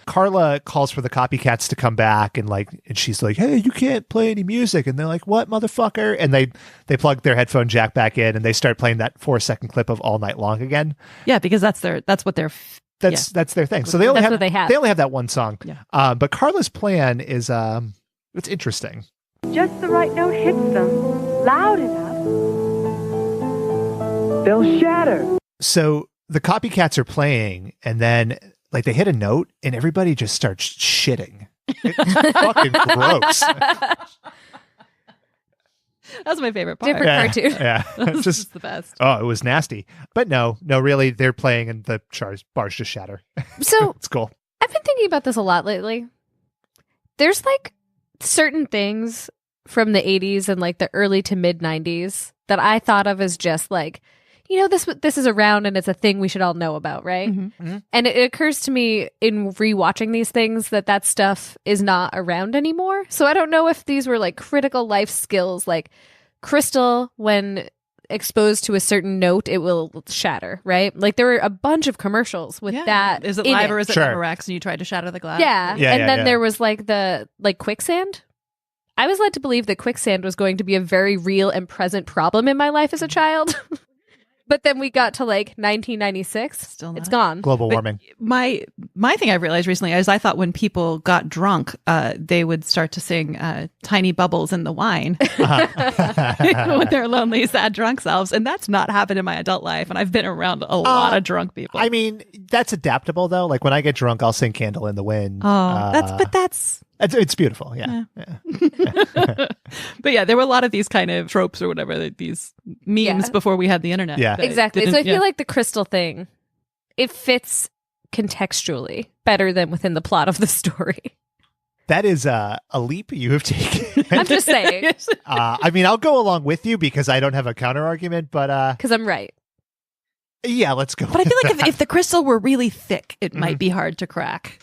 Carla calls for the copycats to come back and she's like, "Hey, you can't play any music." And they're like, "What, motherfucker?" And they plug their headphone jack back in and they start playing that 4-second clip of All Night Long again. Yeah, because that's their thing. So they only have they only have that one song. Yeah. But Carla's plan is it's interesting. Just the right note hits them loud enough. They'll shatter. So the copycats are playing and then they hit a note and everybody just starts shitting. It's fucking gross. That's my favorite part. Different cartoon. Yeah. It's just the best. Oh, it was nasty. But no, really, they're playing and the bars just shatter. So it's cool. I've been thinking about this a lot lately. There's certain things from the 80s and the early to mid 90s that I thought of as just this is around and it's a thing we should all know about, right? Mm-hmm. And it occurs to me in rewatching these things that stuff is not around anymore. So I don't know if these were critical life skills, like crystal, when exposed to a certain note, it will shatter, right? There were a bunch of commercials with that. Is it live or is it Memorex and you tried to shatter the glass? Yeah. And then there was the quicksand. I was led to believe that quicksand was going to be a very real and present problem in my life as a child. But then we got to 1996. Still not. It's gone. Global warming. My thing I've realized recently is I thought when people got drunk, they would start to sing Tiny Bubbles in the Wine with their lonely, sad, drunk selves. And that's not happened in my adult life. And I've been around a lot of drunk people. I mean, that's adaptable though. When I get drunk, I'll sing Candle in the Wind. That's it's beautiful. Yeah. But yeah, there were a lot of these kind of tropes or whatever, these memes before we had the internet. Yeah. Exactly. So I feel like the crystal thing, it fits contextually better than within the plot of the story. That is a leap you have taken. I'm just saying. I mean, I'll go along with you because I don't have a counter argument, but because I'm right. Yeah, let's go. But I feel like if the crystal were really thick, it might be hard to crack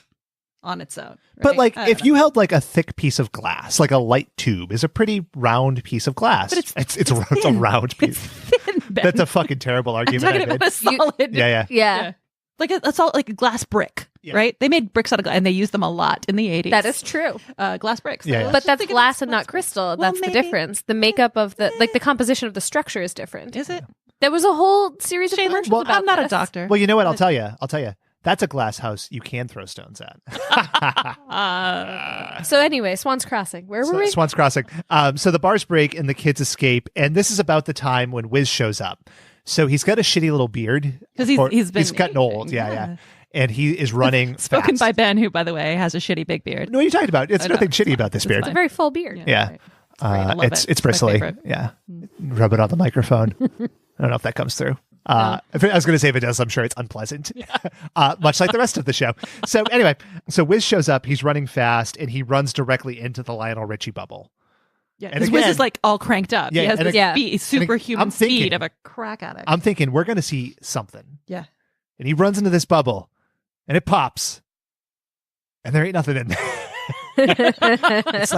on its own. Right? But if you held a thick piece of glass, a light tube is a pretty round piece of glass. But it's a round piece. Thin, That's a fucking terrible argument. I'm talking about a solid. Yeah. It's all like a glass brick, right? They made bricks out of glass and they used them a lot in the 80s. That is true. Glass bricks. Yeah. But that's glass and not crystal. That's the difference. The makeup of the composition of the structure is different. Is it? There was a whole series of commercials about I'm not this. a doctor. Well, you know what? I'll tell you. That's a glass house you can throw stones at. So anyway, Swan's Crossing. Where were we? Swan's Crossing. So the bars break and the kids escape. And this is about the time when Wiz shows up. So he's got a shitty little beard. Because he's gotten old. Yeah. And he is running Spoken fast. by Ben, who, by the way, has a shitty big beard. No, what are you talking about? It's nothing shitty about this beard. It's a very full beard. Yeah. Right. It's bristly. Yeah. Rub it on the microphone. I don't know if that comes through. I was going to say if it does, I'm sure it's unpleasant, much like the rest of the show. So anyway, Wiz shows up, he's running fast, and he runs directly into the Lionel Richie bubble. Yeah, because Wiz is all cranked up. Yeah, he has the superhuman speed of a crack addict. I'm thinking we're going to see something. Yeah. And he runs into this bubble, and it pops, and there ain't nothing in there. It's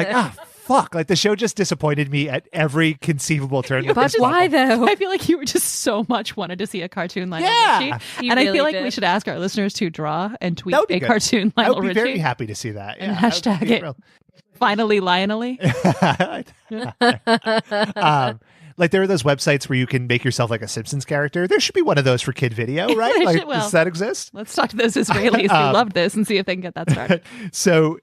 fuck, the show just disappointed me at every conceivable turn. But why though? I feel like you just so much wanted to see a cartoon Lionel Richie. And really I feel like did. we should ask our listeners to draw and tweet That would be a good. cartoon I Lionel would be Richie. very happy to see that. And Yeah, hashtag it. Finally Lionel-y. There are those websites where you can make yourself a Simpsons character. There should be one of those for kid video, right? Does that exist? Let's talk to those Israelis who loved this and see if they can get that started. So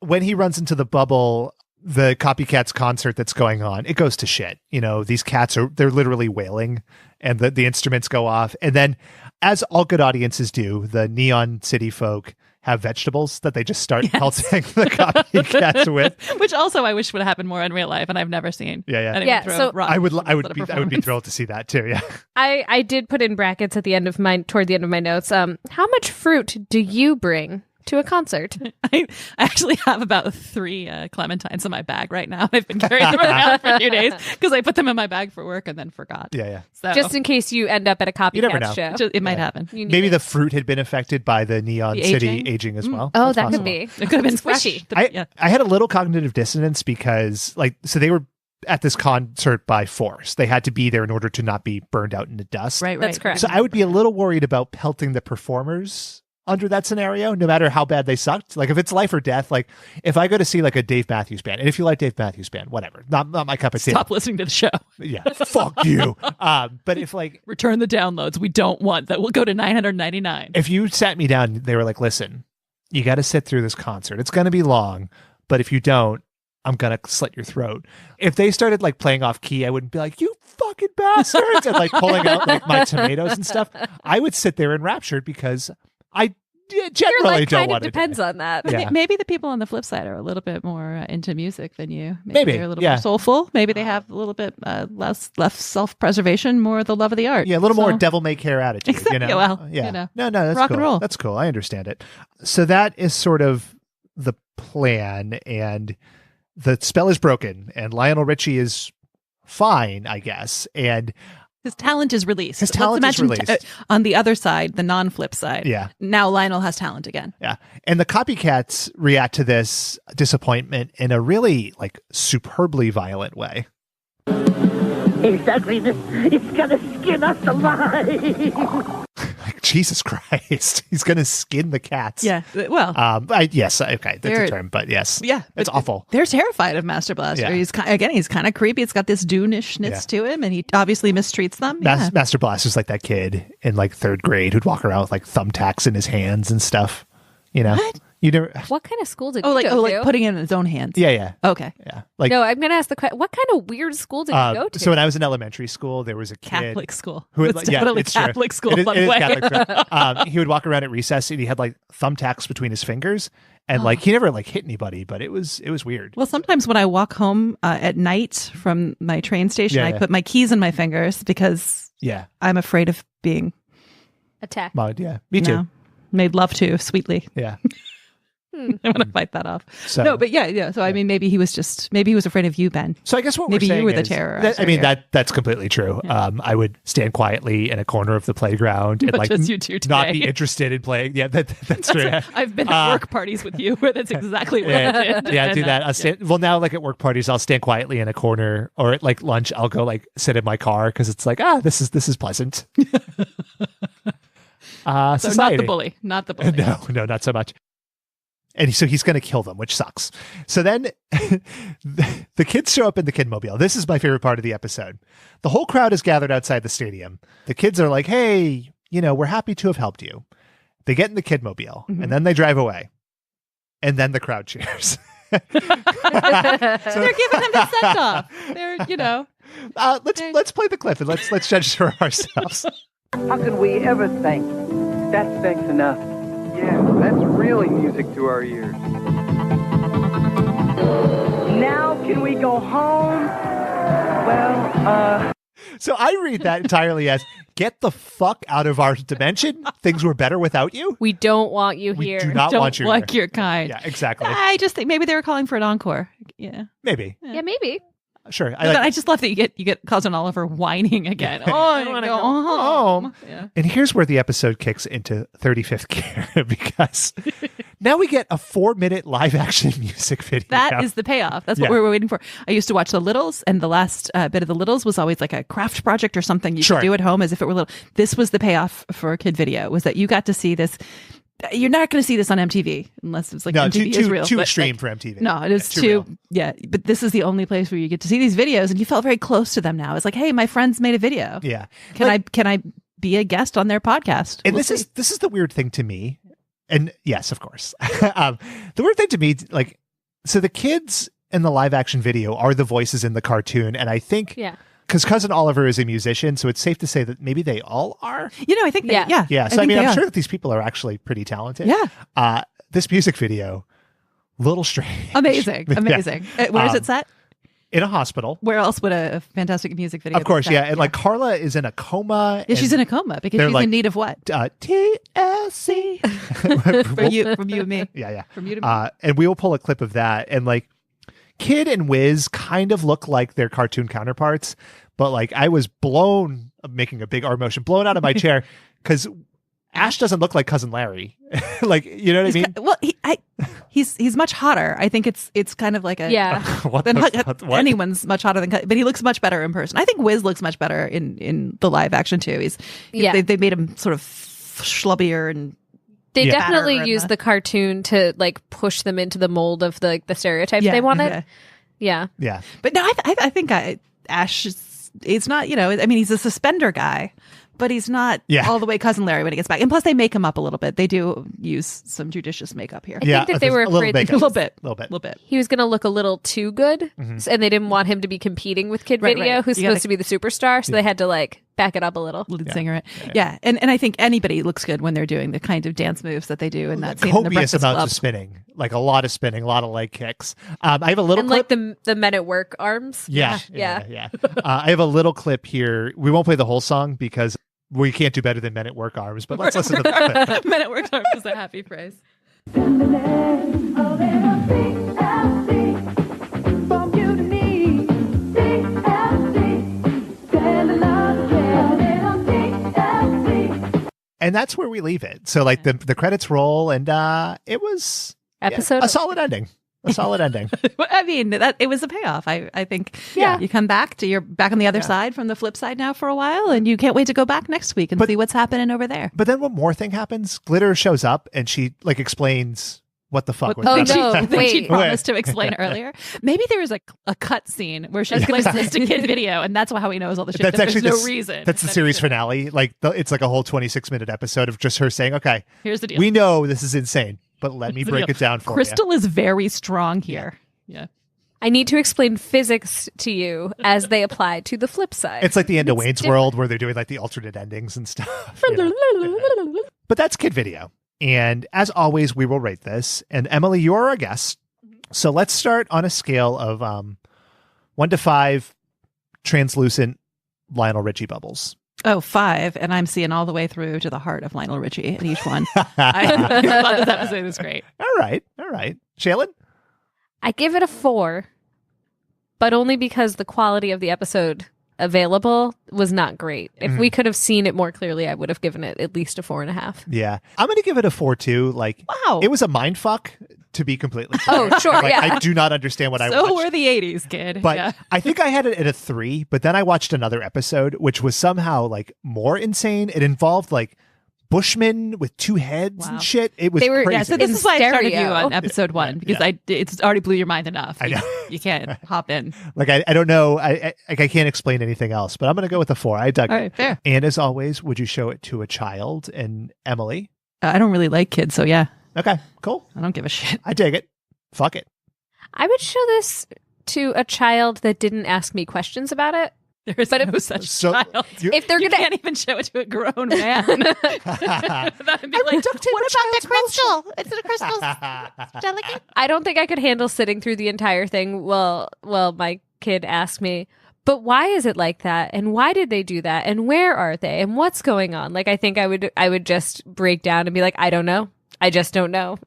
when he runs into the bubble, the Copycats concert that's going on, it goes to shit. These cats they're literally wailing and the instruments go off. And then as all good audiences do, the Neon City folk have vegetables that they just start pelting the copycats with. Which also I wish would happen more in real life, and I've never seen. anyone Yeah, throw so- rocks I would at a be performance. thrilled to see that too. Yeah. I did put in brackets at the end of toward the end of my notes. How much fruit do you bring to a concert? I actually have about 3 clementines in my bag right now. I've been carrying them around for a few days because I put them in my bag for work and then forgot. Yeah. So Just in case you end up at a You never know. copycat show. it might happen. You need Maybe it. the fruit had been affected by the Neon The City aging? aging as well. Oh, That's that possible. could be. It could have been Squishy. squishy. I had a little cognitive dissonance because so they were at this concert by force. They had to be there in order to not be burned out into dust. Right. That's correct. So I would be a little worried about pelting the performers under that scenario, no matter how bad they sucked. Like if it's life or death, like if I go to see like a Dave Matthews Band, and if you like Dave Matthews Band, whatever, not my cup of tea. Stop listening to the show. Yeah, fuck you. But if like Return the downloads. We don't want that. We'll go to 999. if you sat me down, they were like, listen, you got to sit through this concert. It's going to be long, but if you don't, I'm going to slit your throat. If they started like playing off key, I wouldn't be like, you fucking bastards, and like pulling out like my tomatoes and stuff. I would sit there enraptured because I Your generally life don't kind of want to. depends on that. Yeah. Maybe the people on the flip side are a little bit more into music than you. Maybe, they're a little yeah. more soulful. Maybe they have a little bit less self-preservation, more the love of the art. Yeah, a little more So- devil may care attitude. Exactly. You know? Well, yeah. you know, No, that's rock cool. and roll. That's cool. I understand it. So that is sort of the plan, and the spell is broken, and Lionel Richie is fine, I guess. And His talent is released. His talent Let's is imagine released. on the other side, the non-flip side. Yeah. Now Lionel has talent again. yeah, and the copycats react to this disappointment in a really like superbly violent way. Exactly. It's gonna skin us alive. Like Jesus Christ, he's gonna skin the cats. Yeah. Well, yes, okay, that's They're- a term, but yes, yeah. it's but awful. They're terrified of Master Blaster. Yeah. He's kind of creepy. It's got this Dune-ishness to him, and he obviously mistreats them. Yeah. Master Blaster's like that kid in like 3rd grade who'd walk around with like thumbtacks in his hands and stuff. You know, What? you never. What kind of school did Oh, you like go to? putting it in his own hands. Yeah. Okay. Like no, I'm going to ask the question. What kind of weird school did you go to? so when I was in elementary school, there was a kid Catholic school. who It's definitely it's true. Catholic school, It is, by it the is way. Catholic. He would walk around at recess and he had like thumbtacks between his fingers, and like he never like hit anybody, but it was weird. Well, sometimes when I walk home at night from my train station, Yeah, I put my keys in my fingers because Yeah, I'm afraid of being Attack. yeah, me too. made love to sweetly. Yeah. I want to fight that off. So- no, but yeah. So I mean, maybe he was afraid of you, Ben. So I guess what Maybe we're saying you were the is- terrorizer I mean here. that's completely true. I would stand quietly in a corner of the playground and Much like as you do not today. be interested in playing. Yeah, that's true. I've been at work parties with you where that's exactly what I did. Yeah, do And, that. I'll stand, well, now like at work parties, I'll stand quietly in a corner, or at like lunch, I'll go like sit in my car because it's like this is pleasant. So not Society. the bully. Not the bully. No, not so much. And so he's going to kill them, which sucks. So then the kids show up in the Kidmobile. This is my favorite part of the episode. The whole crowd is gathered outside the stadium. The kids are like, hey, we're happy to have helped you. They get in the Kidmobile and then they drive away. And then the crowd cheers. They're giving him the send off. They're, Let's play the clip and let's judge for ourselves. How can we ever thank you? That's thanks enough. Yeah, that's really music to our ears. Now can we go home? Well, So I read that entirely as get the fuck out of our dimension. Things were better without you. We don't want you We here. do not don't want you like here. your kind. Yeah, exactly. I just think maybe they were calling for an encore. Yeah. Maybe. Yeah, maybe. Sure. But I just love that you get Cousin Oliver whining again. Oh, I want to go home. Yeah. And here's where the episode kicks into 35th gear because now we get a 4-minute live action music video. That is the payoff. That's what Yeah. we were waiting for. I used to watch The Littles, and the last bit of The Littles was always like a craft project or something you Sure. could do at home as if it were little. This was the payoff for a kid video, was that you got to see this. You're not going to see this on MTV unless it's like No, MTV too Israel. too but, extreme like, for MTV. No, it is too too. real. Yeah, but this is the only place where you get to see these videos, and you felt very close to them now. It's like, hey, my friends made a video. Yeah. Can I be a guest on their podcast? And We'll this see. is the weird thing to me. And yes, of course. The weird thing to me, so the kids in the live action video are the voices in the cartoon, and I think Yeah. because Cousin Oliver is a musician, so it's safe to say that maybe they all are. I think Yeah. Yeah. So I think mean, they I'm are. sure that these people are actually pretty talented. Yeah. This music video, little strange. Amazing. Yeah. Amazing. Where is it set? In a hospital. Where else would a fantastic music video Of course, be set? yeah. And like Carla is in a coma. Yeah, she's in a coma because they're she's like, in need of what? TLC. From you and me. Yeah. From you to me. And we will pull a clip of that. And like Kid and Wiz kind of look like their cartoon counterparts, but like I was I'm making a big arm motion, blown out of my chair because Ash doesn't look like Cousin Larry. Like, you know what I mean? Well, he's much hotter. I think it's kind of like a What? Anyone's much hotter than, but he looks much better in person. I think Wiz looks much better in the live action too. They made him sort of schlubbier and They Yeah. definitely fatter used and the cartoon to like push them into the mold of the stereotype they wanted. Yeah. Yeah. But no, I think Ash is not. I mean, he's a suspender guy, but he's not all the way Cousin Larry when he gets back. And plus, they make him up a little bit. They do use some judicious makeup here. I think that they were afraid that a little bit. he was going to look a little too good, and they didn't want him to be competing with Kid Right, Video, right. who's You supposed gotta- to be the superstar. So they had to like back it up a little. Lead singer. Yeah. And I think anybody looks good when they're doing the kind of dance moves that they do in that scene. In the Copious Breakfast amounts Club. of spinning, like a lot of spinning, a lot of leg kicks. I have a little And clip. like the Men at Work arms. Yeah. Yeah. I have a little clip here. We won't play the whole song because we can't do better than Men at Work arms, but let's listen to the clip. Men at Work arms is a happy phrase. And that's where we leave it. So like the credits roll, and it was Episode a solid ending. A solid ending. I mean, that it was a payoff. I think. Yeah. You come back you're back on the other side from the flip side now for a while, and you can't wait to go back next week and see what's happening over there. But then one more thing happens. Glitter shows up and she like explains what the fuck was Oh, happening. no. That she Wait. promised to explain earlier. Maybe there was a cut scene where she explains this to Kid Video, and that's how he knows all the shit. That's actually there's the, no reason. That's the series finale. Like it's like a whole 26-minute episode of just her saying, "Okay, Here's the deal. we know this is insane, but let me Here's the break deal. it down for Crystal is very strong here. Yeah. I need to explain physics to you as they apply to the flip side. you." It's like the end of Wayne's different. World where they're doing like the alternate endings and stuff. you know? But that's Kid Video. And as always, we will rate this. And Emily, you are our guest. So let's start on a scale of 1 to 5 translucent Lionel Richie bubbles. Oh, 5, and I'm seeing all the way through to the heart of Lionel Richie in each one. I thought this episode was great. All right. Shaylin? I give it a 4, but only because the quality of the episode available was not great. If we could have seen it more clearly, I would have given it at least a 4.5. Yeah. I'm going to give it a 4 too. Like, Wow. it was a mind fuck, to be completely Oh, clear. sure, Like, yeah. I do not understand what I So watched. were the 80s, kid. But yeah. I think I had it at a 3, but then I watched another episode, which was somehow like more insane. It involved like Bushmen with 2 heads Wow. and shit. It was They were- crazy. Yeah, so this In is why I started you stereo. on episode 1, because it's already blew your mind enough. I know. You can't hop in. Like, I don't know. I can't explain anything else, but I'm going to go with a 4. I dug All it. right, fair. And as always, would you show it to a child? And Emily? I don't really like kids, so yeah, Okay, cool. I don't give a shit. I dig it. Fuck it. I would show this to a child that didn't ask me questions about it. There is But no if- such So, child. you- If they're You gonna, can't even show it to a grown man. That would be like, what about the crystal? Is it a crystal delicate? I don't think I could handle sitting through the entire thing. Well, my kid asked me, but why is it like that? And why did they do that? And where are they? And what's going on? Like, I think I would just break down and be like, I don't know. I just don't know.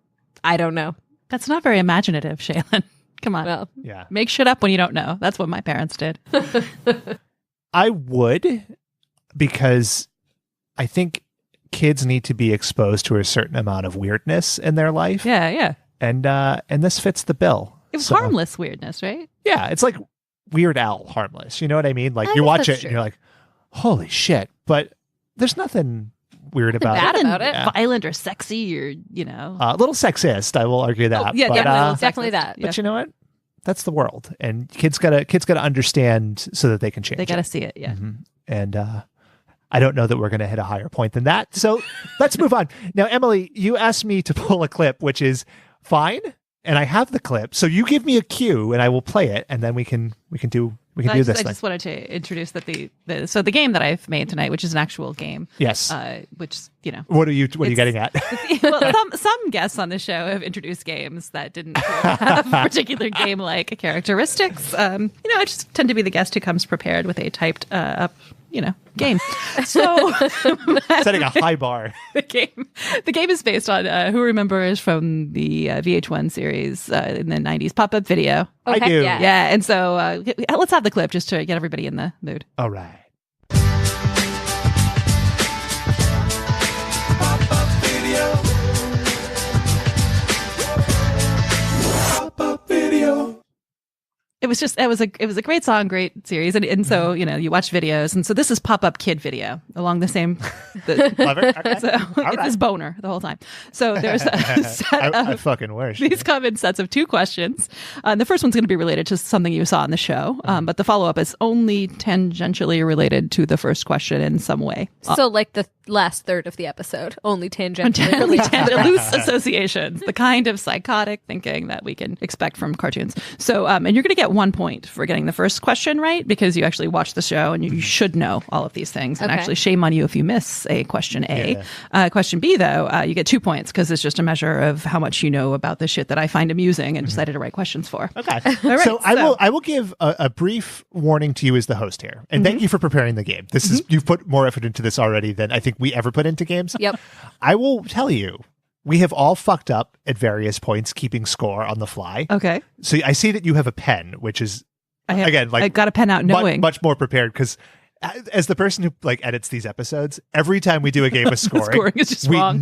I don't know. That's not very imaginative, Shaylin. Come on. Well, Yeah. Make shit up when you don't know. That's what my parents did. I would, because I think kids need to be exposed to a certain amount of weirdness in their life. Yeah, yeah. And this fits the bill. It was So, harmless weirdness, right? Yeah, it's like Weird Al harmless. You know what I mean? Like I you guess watch that's it and you're like, holy shit. But there's nothing weird about bad it. about it. Yeah. Violent or sexy or, A little sexist, I will argue that. yeah, but, definitely that. Yeah. But you know what? That's the world, and kids gotta understand so that they can change. They got to it. see it, yeah. Mhm. And I don't know that we're gonna hit a higher point than that. So let's move on. Now, Emily, you asked me to pull a clip, which is fine, and I have the clip. So you give me a cue, and I will play it, and then we can do We can do this I thing. just wanted to introduce that so the game that I've made tonight, which is an actual game. Yes. Which What are you getting at? well, some guests on the show have introduced games that didn't have particular game-like characteristics. I just tend to be the guest who comes prepared with a typed up, game. So Setting a high bar. the game is based on who remembers from the VH1 series in the 90s pop-up video. I do. Yeah, and so let's have the clip just to get everybody in the mood. All right. It was a great song, great series, and so you watch videos, and so this is Pop-Up Kid Video along the same. Love it. Okay. So it's his boner the whole time. So there's a set I of fucking wish. these come in sets of 2 questions. The first one's going to be related to something you saw on the show, but the follow-up is only tangentially related to the first question in some way. So like the last third of the episode, only tangentially related. Loose associations, the kind of psychotic thinking that we can expect from cartoons. So, and you're going to get 1 point for getting the first question right because you actually watched the show and you should know all of these things. And Okay. actually, shame on you if you miss a question A. Question B, though, you get 2 points because it's just a measure of how much you know about the shit that I find amusing and decided to write questions for. Okay. All right, so I will give a brief warning to you as the host here, and thank you for preparing the game. This is you've put more effort into this already than I think we ever put into games. Yep. I will tell you, we have all fucked up at various points keeping score on the fly. Okay. So I see that you have a pen, which is I got a pen out knowing. much more prepared because. As the person who edits these episodes, every time we do a game of scoring, Scoring is just wrong.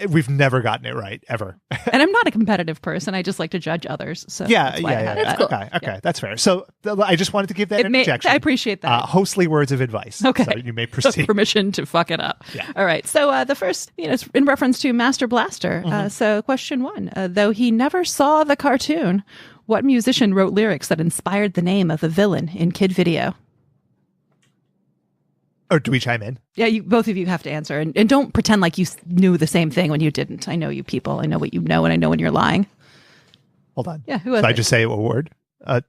we've never gotten it right ever. And I'm not a competitive person. I just like to judge others. So that's why I had that. cool. Okay, that's fair. So I just wanted to give that interjection. I appreciate that. Hostly words of advice. Okay. So you may proceed. Permission to fuck it up. Yeah. All right. So the first, it's in reference to Master Blaster. So question 1, though he never saw the cartoon, what musician wrote lyrics that inspired the name of a villain in Kid Video? Or do we chime in? Yeah, both of you have to answer. And don't pretend like you knew the same thing when you didn't. I know you people. I know what you know, and I know when you're lying. Hold on. Yeah, who was So I it? just say a word?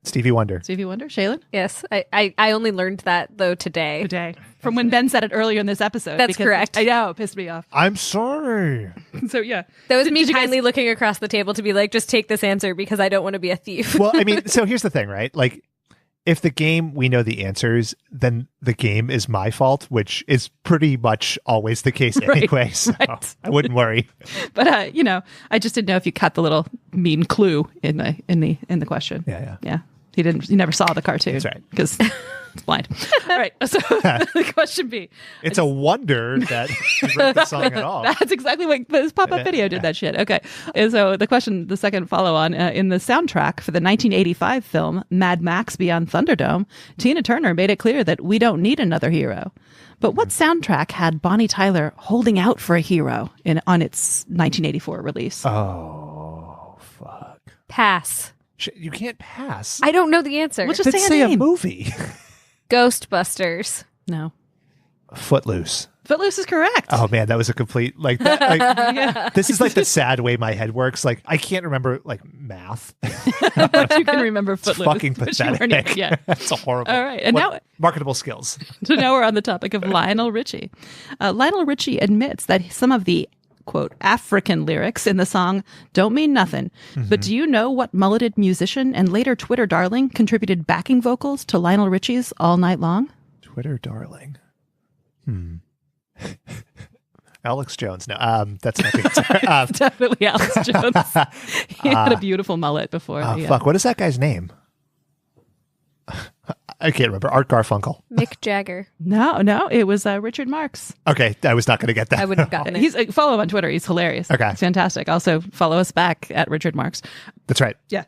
Stevie Wonder. Stevie Wonder? Shaylin? Yes, I only learned that though today. Today. From when Ben said it earlier in this episode. That's because correct. I know, it pissed me off. I'm sorry. So yeah. That was me Did you guys- kindly looking across the table to be like, just take this answer because I don't want to be a thief. Well, I mean, so here's the thing, right? Like, if the game, we know the answers, then the game is my fault, which is pretty much always the case anyway. So right. I wouldn't worry. But I just didn't know if you cut the little mean clue in the question. Yeah. He never saw the cartoon. That's right. Because it's blind. All right. So question B. It's a wonder that you wrote the song at all. That's exactly what this pop-up video did that shit. Okay. And so the second follow-on, in the soundtrack for the 1985 film Mad Max Beyond Thunderdome, Tina Turner made it clear that we don't need another hero. But what soundtrack had Bonnie Tyler holding out for a hero on its 1984 release? Oh, fuck. Pass. You can't pass. I don't know the answer. We'll just Let's say say a a name. movie. Ghostbusters. No. Footloose. Footloose is correct. Oh man, that was a complete this is like the sad way my head works. Like I can't remember math. But you can remember It's Footloose. fucking but you weren't even- pathetic. Yeah. It's a horrible. All right, and now marketable skills. So now we're on the topic of Lionel Richie. Lionel Richie admits that some of the quote African lyrics in the song don't mean nothing. But do you know what mulleted musician and later Twitter darling contributed backing vocals to Lionel Richie's All Night Long? Twitter darling. Alex Jones. No, that's not the answer. Definitely Alex Jones. He had a beautiful mullet before. Oh, fuck. What is that guy's name? I can't remember. Art Garfunkel. Mick Jagger. No, it was Richard Marx. Okay, I was not going to get that. I wouldn't have gotten it. He's follow him on Twitter. He's hilarious. Okay. He's fantastic. Also follow us back at Richard Marx. That's right. Yeah.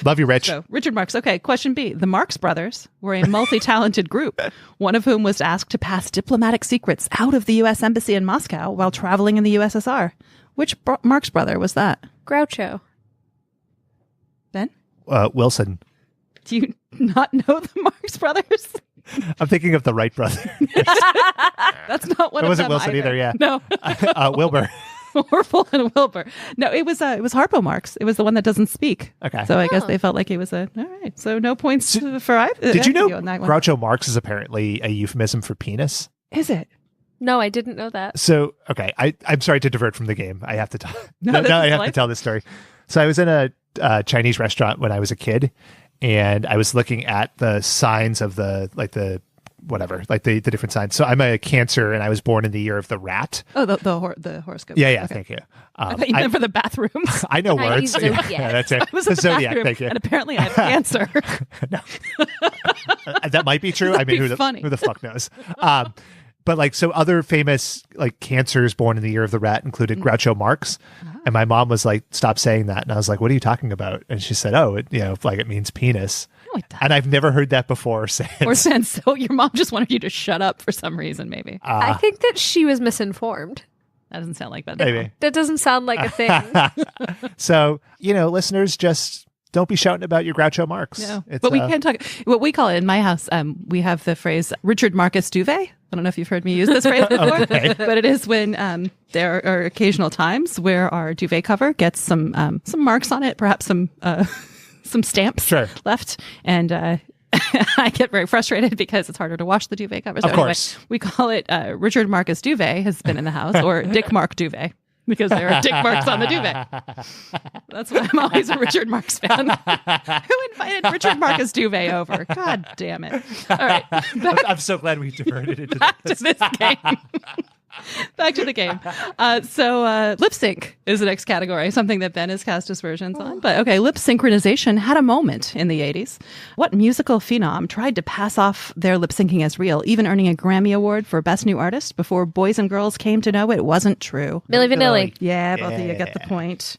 Love you, Rich. So, Richard Marx. Okay, question B. The Marx Brothers were a multi-talented group, one of whom was asked to pass diplomatic secrets out of the U.S. Embassy in Moscow while traveling in the USSR. Which Marx brother was that? Groucho. Ben? Wilson. Do you not know the Marx Brothers? I'm thinking of the Wright brothers. That's not one It of wasn't them Wilson either, yeah. No. Wilbur. Orville and Wilbur. No, it was Harpo Marx. It was the one that doesn't speak. Okay. So I guess they felt like it was all right. So no points for either. Did you know on that one. Groucho Marx is apparently a euphemism for penis? Is it? No, I didn't know that. So, okay, I'm sorry to divert from the game. I have to tell. No, this I is have life. to tell this story. So I was in a Chinese restaurant when I was a kid, and I was looking at the signs of the different signs. So I'm a Cancer, and I was born in the year of the rat. Oh, the horoscope. Yeah, Okay. Thank you. I thought you meant for the bathrooms. I know Chinese words. zodiac. Yeah, that's it. I was The in the zodiac. bathroom, Thank you. and apparently I have cancer. That might be true. I mean, be funny. who the fuck knows? But like, so other famous like Cancers born in the year of the rat included Groucho Marx. And my mom was like, stop saying that. And I was like, what are you talking about? And she said, oh, it means penis. No, it doesn't. And I've never heard that before or since. Or since. So your mom just wanted you to shut up for some reason, maybe. I think that she was misinformed. That doesn't sound like that. Maybe. That doesn't sound like a thing. So, listeners, just don't be shouting about your Groucho Marx. No, It's, but we can talk. What we call it in my house, we have the phrase Richard Marcus Duvet. I don't know if you've heard me use this phrase before, but it is when there are occasional times where our duvet cover gets some marks on it, perhaps some stamps left, and I get very frustrated because it's harder to wash the duvet cover. So Of course. we call it Richard Marcus Duvet has been in the house, or Dick Mark Duvet. Because there are dick marks on the duvet. That's why I'm always a Richard Marx fan. Who invited Richard Marcus Duvet over? God damn it. All right. I'm so glad we diverted it Back to this game. Back to the game. So lip sync is the next category, something that Ben has cast aspersions on. But okay, lip synchronization had a moment in the 80s. What musical phenom tried to pass off their lip syncing as real, even earning a Grammy Award for Best New Artist before boys and girls came to know it wasn't true? Milli Vanilli. Yeah, both of you get the point.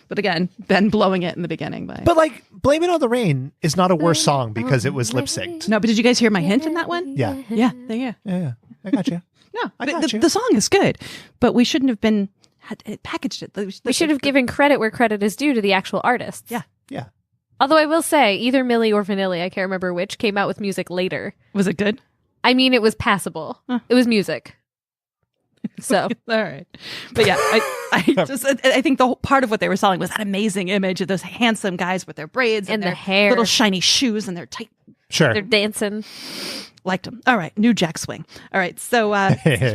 But again, Ben blowing it in the beginning. But like, Blame It on the Rain is not a worse song because it was lip synced. No, but did you guys hear my hint in that one? Yeah. Yeah, there you go. Yeah. I got you. No, I got you. the song is good, but we shouldn't have been packaged it. We should have given credit where credit is due to the actual artists. Yeah. Yeah. Although I will say, either Millie or Vanilli, I can't remember which, came out with music later. Was it good? I mean, it was passable. It was music. So, all right. But yeah, I think the whole part of what they were selling was that amazing image of those handsome guys with their braids and their the hair, little shiny shoes and their tight. Sure. They're dancing. Liked them. All right. New Jack Swing. All right. So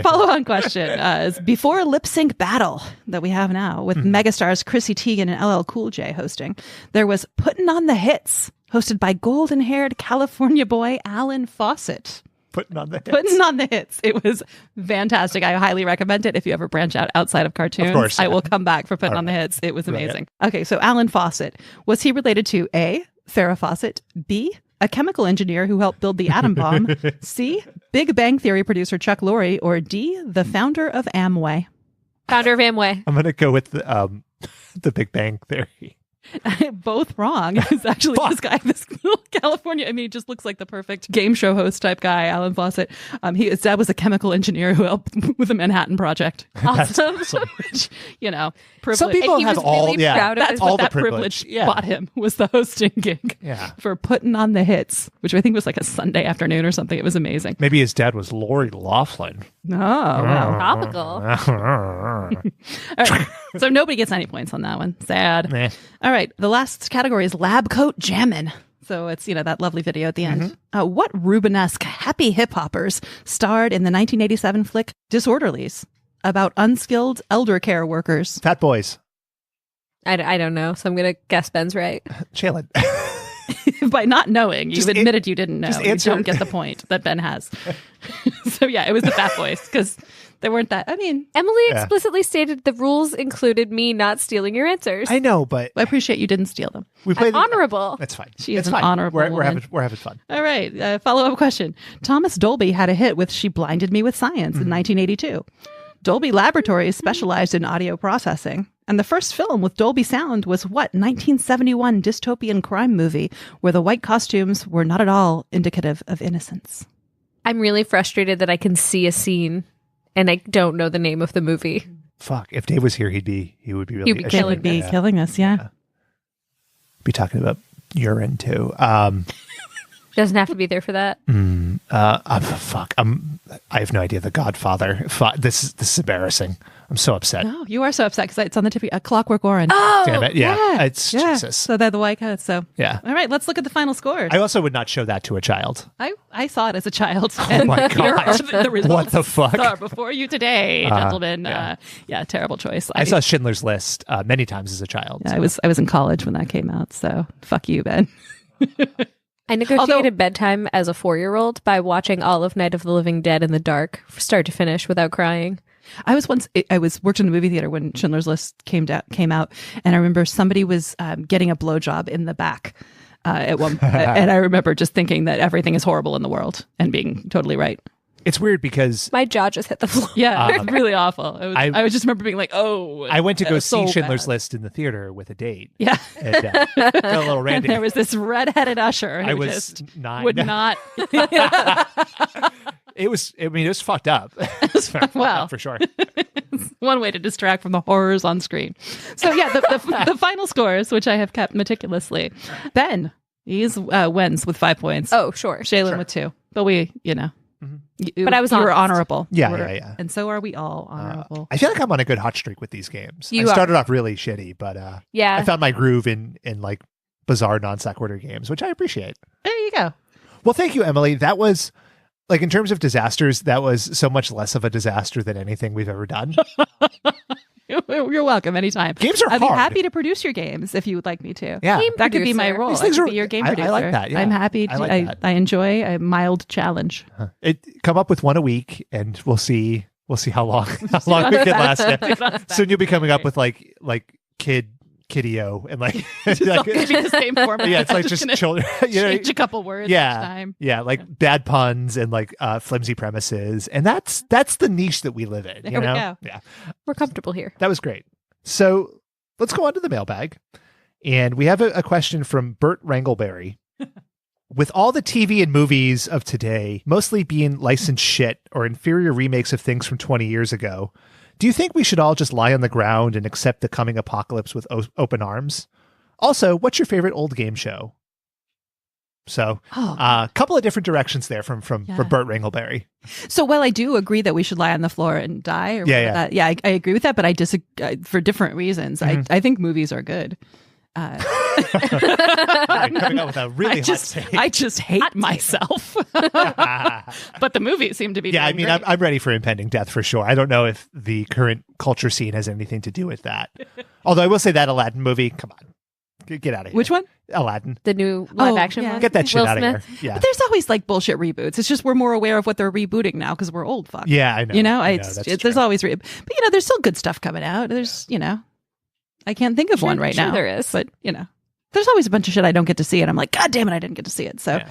follow-on question. Is before a lip-sync battle that we have now with megastars Chrissy Teigen and LL Cool J hosting, there was Puttin' on the Hits, hosted by golden-haired California boy Alan Fawcett. Putting on the hits. Putting on the hits. It was fantastic. I highly recommend it if you ever branch out outside of cartoons. Of course, I will come back for Putting on the Hits. It was amazing. Okay, so Alan Fawcett. Was he related to A, Farrah Fawcett, B, a chemical engineer who helped build the atom bomb, C, Big Bang Theory producer Chuck Lorre, or D, the founder of Amway? Founder of Amway. I'm going to go with the Big Bang Theory. Both wrong. It's actually this guy, this little California. I mean, he just looks like the perfect game show host type guy, Alan Fawcett. His dad was a chemical engineer who helped with the Manhattan Project. Awesome. Which, privilege. Some people he have was all, really yeah, proud of That's his- what all the that privilege Yeah. bought him, was the hosting gig For Putting on the Hits, which I think was like a Sunday afternoon or something. It was amazing. Maybe his dad was Lori Loughlin. Oh, wow. Topical. All right. So nobody gets any points on that one. Sad. Nah. All right. The last category is Lab Coat Jammin'. So it's, that lovely video at the end. What Rubenesque happy hip hoppers starred in the 1987 flick Disorderlies about unskilled elder care workers? Fat Boys. I don't know, so I'm going to guess Ben's right. Jalen. By not knowing, you've admitted you didn't know. just You answer- don't get the point that Ben has. So yeah, it was the Fat Boys because they weren't that. I mean, Emily explicitly stated the rules included me not stealing your answers. I know, but I appreciate you didn't steal them. we played I'm honorable. That's fine. She is It's an fine. honorable We're woman. having fun. All right. Follow-up question. Thomas Dolby had a hit with She Blinded Me with Science in 1982. Dolby Laboratories specialized in audio processing. And the first film with Dolby sound was what 1971 dystopian crime movie where the white costumes were not at all indicative of innocence? I'm really frustrated that I can see a scene and I don't know the name of the movie. Fuck. If Dave was here, he would be really He'd be ashamed. killing Would be killing us, yeah. Be talking about urine too. Doesn't have to be there for that. Fuck. I have no idea. The Godfather. This is embarrassing. I'm so upset. No, you are so upset because it's on the tip of a Clockwork Orange. Oh, Damn it. Yeah. It's Jesus. So they're the white coats. So Yeah. All right, let's look at the final scores. I also would not show that to a child. I saw it as a child. Oh my Here God. are the results What the fuck? are before you today, gentlemen. Yeah, terrible choice. I saw Schindler's List many times as a child. Yeah, I was in college when that came out, so fuck you, Ben. I negotiated bedtime as a 4-year-old by watching all of Night of the Living Dead in the dark, start to finish, without crying. I was worked in a movie theater when Schindler's List came out, and I remember somebody was getting a blowjob in the back at one, and I remember just thinking that everything is horrible in the world and being totally right. It's weird because My jaw just hit the floor. Yeah, it's really awful. I was just remember being like, oh. I went to go see so Schindler's bad. List in the theater with a date. Yeah. And, got a little And randy. there was this redheaded usher who I was just 9. would not. It was fucked up. Well. For sure. One way to distract from the horrors on screen. So yeah, the final scores, which I have kept meticulously. Ben, he's wins with 5 points. Oh, sure. Shaylin with 2. But we, But I was you were honest. honorable. Yeah, You were- yeah. And so are we all honorable. I feel like I'm on a good hot streak with these games. You I are. started off really shitty, but Yeah. I found my groove in like bizarre non sequitur games, which I appreciate. There you go. Well, thank you, Emily. That was like in terms of disasters, that was so much less of a disaster than anything we've ever done. You're welcome anytime. Games are I'd be hard. happy to produce your games if you would like me to. Yeah. Game That could be my producer. role. These I things could are- be your game I producer. like that, yeah. I'm happy. I like that. I enjoy a mild challenge. Come up with one a week, and we'll see how long we can last it. Soon you'll be coming up with like Kiddio and like, It's all gonna be the same format. yeah, it's like I'm just gonna children. change a couple words each time. Yeah, like bad puns and like flimsy premises, and that's the niche that we live in. There you we know? go. Yeah, We're comfortable here. that was great. So let's go on to the mailbag, and we have a question from Bert Wrangleberry. With all the TV and movies of today mostly being licensed shit or inferior remakes of things from 20 years ago, do you think we should all just lie on the ground and accept the coming apocalypse with open arms? Also, what's your favorite old game show? So, a couple of different directions there from Bert Wrangleberry. So, while I do agree that we should lie on the floor and die, or Yeah, whatever yeah. I agree with that, but I disagree for different reasons. I think movies are good. Coming up with a really hot take. I just hate myself. But the movies seem to be. Yeah, I doing mean, great. I'm ready for impending death for sure. I don't know if the current culture scene has anything to do with that. Although I will say that Aladdin movie, come on, get out of here. Which one? Aladdin. The new live action yeah. one. Get that shit Will out of Smith. here. Yeah. But there's always like bullshit reboots. It's just we're more aware of what they're rebooting now because we're old fucks. Yeah, I know. You know, I know, it's that's there's true. always, but there's still good stuff coming out. There's, I can't think of one right sure now. there is. But there's always a bunch of shit I don't get to see, and I'm like, God damn it, I didn't get to see it. So,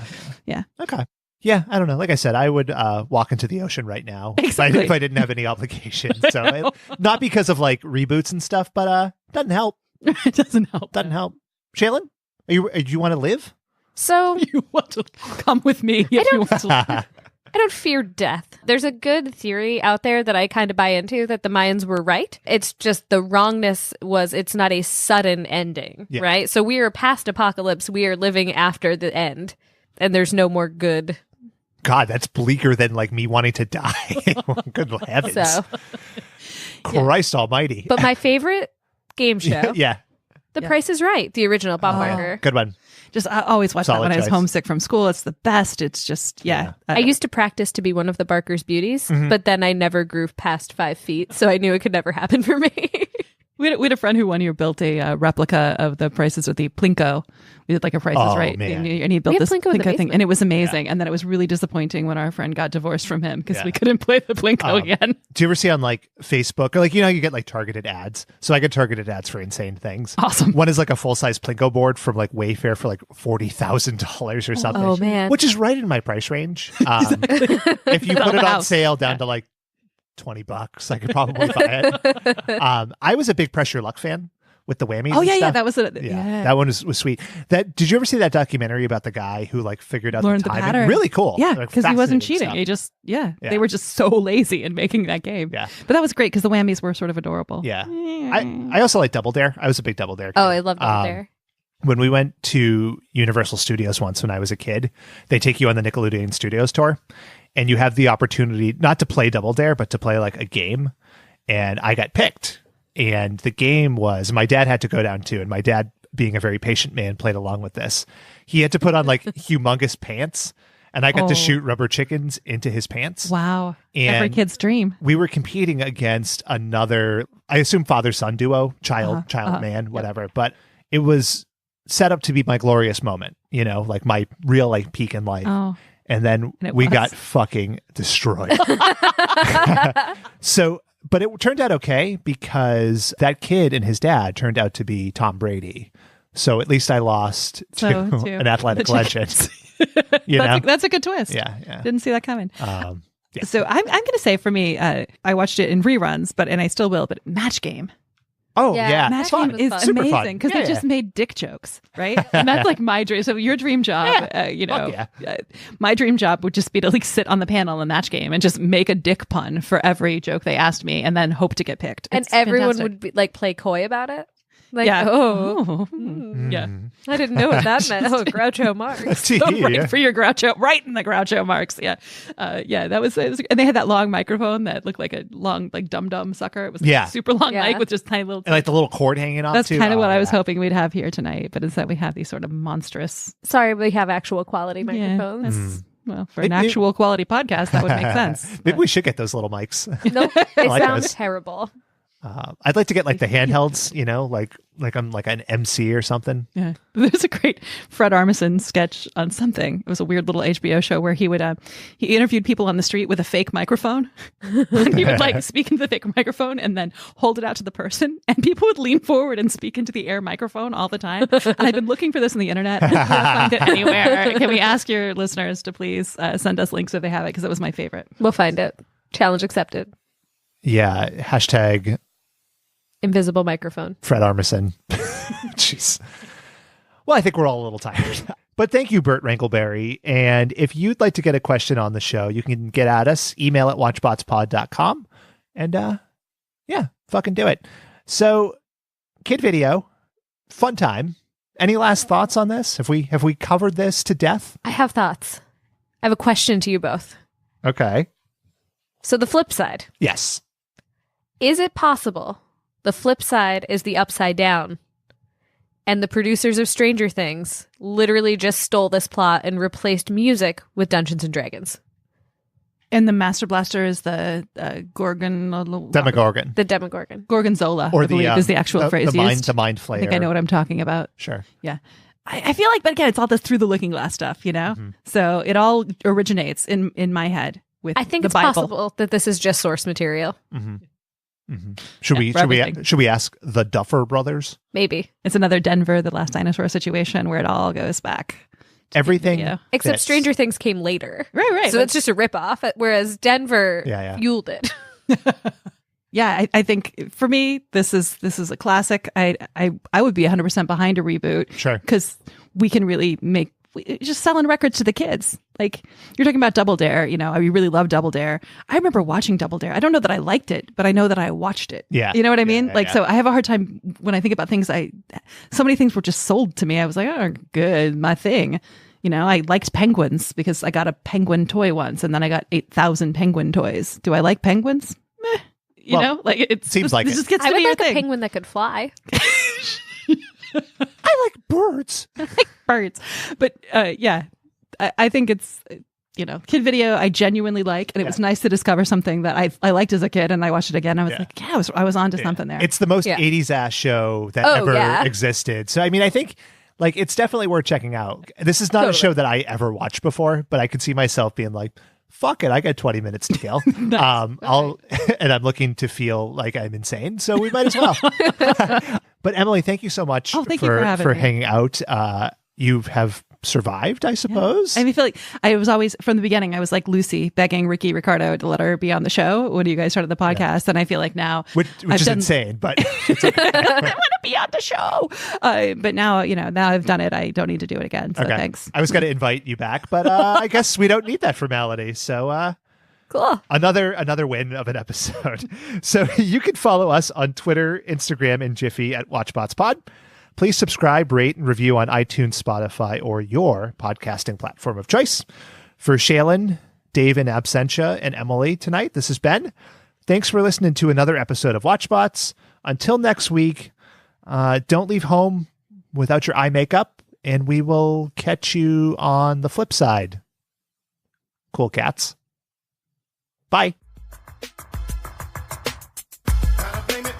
yeah. Okay. Yeah, I don't know. Like I said, I would walk into the ocean right now Exactly. if I didn't have any obligations. So not because of like reboots and stuff, but doesn't help. It doesn't help. Doesn't help. Shaylin, do you want to live? So You want to come with me? If you want to. I don't fear death. There's a good theory out there that I kind of buy into that the Mayans were right. It's just the wrongness was it's not a sudden ending, Yeah. right? So we are past apocalypse. We are living after the end, and there's no more good. God, that's bleaker than like me wanting to die. Good heavens. So, Christ almighty. but my favorite game show, Yeah. The Price is Right, the original Bob Barker. Good one. Just I always watch that Solid when I was choice. homesick from school. It's the best. It's just I used to practice to be one of the Barker's beauties, Mm-hmm. but then I never grew past 5 feet, so I knew it could never happen for me. We had a friend who one year built a replica of the Prices with the Plinko. We did like a Prices Oh, Right, man. and he built We had this Plinko in the thing, basement. and it was amazing. And then it was really disappointing when our friend got divorced from him because we couldn't play the Plinko again. Do you ever see on like Facebook or like, you get like targeted ads? So I get targeted ads for insane things. Awesome. One is like a full size Plinko board from like Wayfair for like $40,000 or something. Oh, man. Which is right in my price range. If you put it on house. sale down to like $20, I could probably buy it. I was a big Press Your Luck fan with the whammies. Oh and yeah, stuff. that was That one was sweet. Did you ever see that documentary about the guy who like figured out Learned the the timing? pattern. Really cool. Yeah, Like, because he wasn't fascinating cheating. stuff. He just Yeah. they were just so lazy in making that game. Yeah. But that was great because the whammies were sort of adorable. Yeah. I also like Double Dare. I was a big Double Dare kid. Oh, I love Double Dare. when we went to Universal Studios once when I was a kid, they take you on the Nickelodeon Studios tour, and you have the opportunity not to play Double Dare, but to play like a game. And I got picked. And the game was, my dad had to go down too. And my dad, being a very patient man, played along with this. He had to put on like humongous pants. And I got to shoot rubber chickens into his pants. Wow. And every kid's dream. We were competing against another, I assume father-son duo, child, man, whatever. But it was set up to be my glorious moment, you know, like my real like peak in life. Oh. And then we got fucking destroyed. So, but it turned out okay because that kid and his dad turned out to be Tom Brady. So at least I lost to an athletic legend. You know? That's a good twist. Yeah. Didn't see that coming. So I'm going to say for me, I watched it in reruns, and I still will, but Match Game. Oh, yeah. Match Game is amazing because they just made dick jokes, right? And that's like my dream. So your dream job, my dream job would just be to like sit on the panel in Match Game and just make a dick pun for every joke they asked me and then hope to get picked. And It's everyone fantastic. would be, like play coy about it. Like, Yeah. yeah. I didn't know what that meant. Oh, Groucho Marx. Right for your Groucho, right in the Groucho Marx. Yeah. That was, and they had that long microphone that looked like a long, like dum-dum sucker. It was like a super long mic with just tiny little. And like the little cord hanging off. That's too. kind of what I was hoping we'd have here tonight, but instead we have these sort of monstrous. Sorry, we have actual quality microphones. Well, for an actual quality podcast, that would make sense. Maybe we should get those little mics. Nope, they like sound those. terrible. I'd like to get like the handhelds, you know, like I'm like an MC or something. Yeah. There's a great Fred Armisen sketch on something. It was a weird little HBO show where he would he interviewed people on the street with a fake microphone. And he would like speak into the fake microphone and then hold it out to the person, and people would lean forward and speak into the air microphone all the time. And I've been looking for this on the internet. I can't find it anywhere. Can we ask your listeners to please send us links if they have it, because it was my favorite. We'll find it. Challenge accepted. Yeah. Hashtag invisible microphone. Fred Armisen. Jeez. Well, I think we're all a little tired. But thank you, Burt Rankleberry. And if you'd like to get a question on the show, you can get at us. Email at watchbotspod.com. And fucking do it. So, kid video, fun time. Any last thoughts on this? Have we covered this to death? I have thoughts. I have a question to you both. Okay. So the flip side. Yes. Is it possible the flip side is the upside down, and the producers of Stranger Things literally just stole this plot and replaced music with Dungeons and Dragons? And the Master Blaster is the Demogorgon. The Demogorgon. Gorgonzola, Or I believe, is the actual phrase used. The mind flayer. I think I know what I'm talking about. Sure. Yeah. I feel like, but again, it's all this through the looking glass stuff, you know? Mm-hmm. So it all originates in my head with I think the it's Bible. possible that this is just source material. Mm-hmm. Mm-hmm. Should we ask the Duffer Brothers? Maybe. It's another Denver, the Last Dinosaur situation where it all goes back. Everything. Except Stranger Things came later. Right. So it's just a ripoff, whereas Denver fueled it. Yeah, I think for me, this is a classic. I would be 100% behind a reboot. Sure. Because we can really make just selling records to the kids. Like you're talking about Double Dare, you know, I really love Double Dare. I remember watching Double Dare. I don't know that I liked it, but I know that I watched it. Yeah. You know what I mean? So I have a hard time when I think about things. So many things were just sold to me. I was like, oh, good, my thing. You know, I liked penguins because I got a penguin toy once, and then I got 8,000 penguin toys. Do I like penguins? Meh. You know, like it seems like it just gets to I would be your like a thing. penguin that could fly. I like birds. But I think it's, you know, kid video I genuinely like, and it was nice to discover something that I liked as a kid, and I watched it again. I was like, I was onto something there. It's the most 80s ass show that ever existed. So I mean, I think like it's definitely worth checking out. This is not a show that I ever watched before, but I could see myself being like, fuck it, I got 20 minutes to kill. And I'm looking to feel like I'm insane, so we might as well. But Emily, thank you so much for hanging out. You have survived, I suppose. Yeah. I feel like I was always, from the beginning, I was like Lucy begging Ricky Ricardo to let her be on the show when you guys started the podcast. And I feel like now, which is insane, but it's okay. I want to be on the show. But now, you know, now I've done it. I don't need to do it again. So thanks. I was going to invite you back, but I guess we don't need that formality. So cool. Another win of an episode. So you can follow us on Twitter, Instagram, and Jiffy at WatchBotsPod. Please subscribe, rate, and review on iTunes, Spotify, or your podcasting platform of choice. For Shaylin, Dave in absentia, and Emily tonight, this is Ben. Thanks for listening to another episode of WatchBots. Until next week, don't leave home without your eye makeup, and we will catch you on the flip side. Cool cats. Bye. Gotta blame it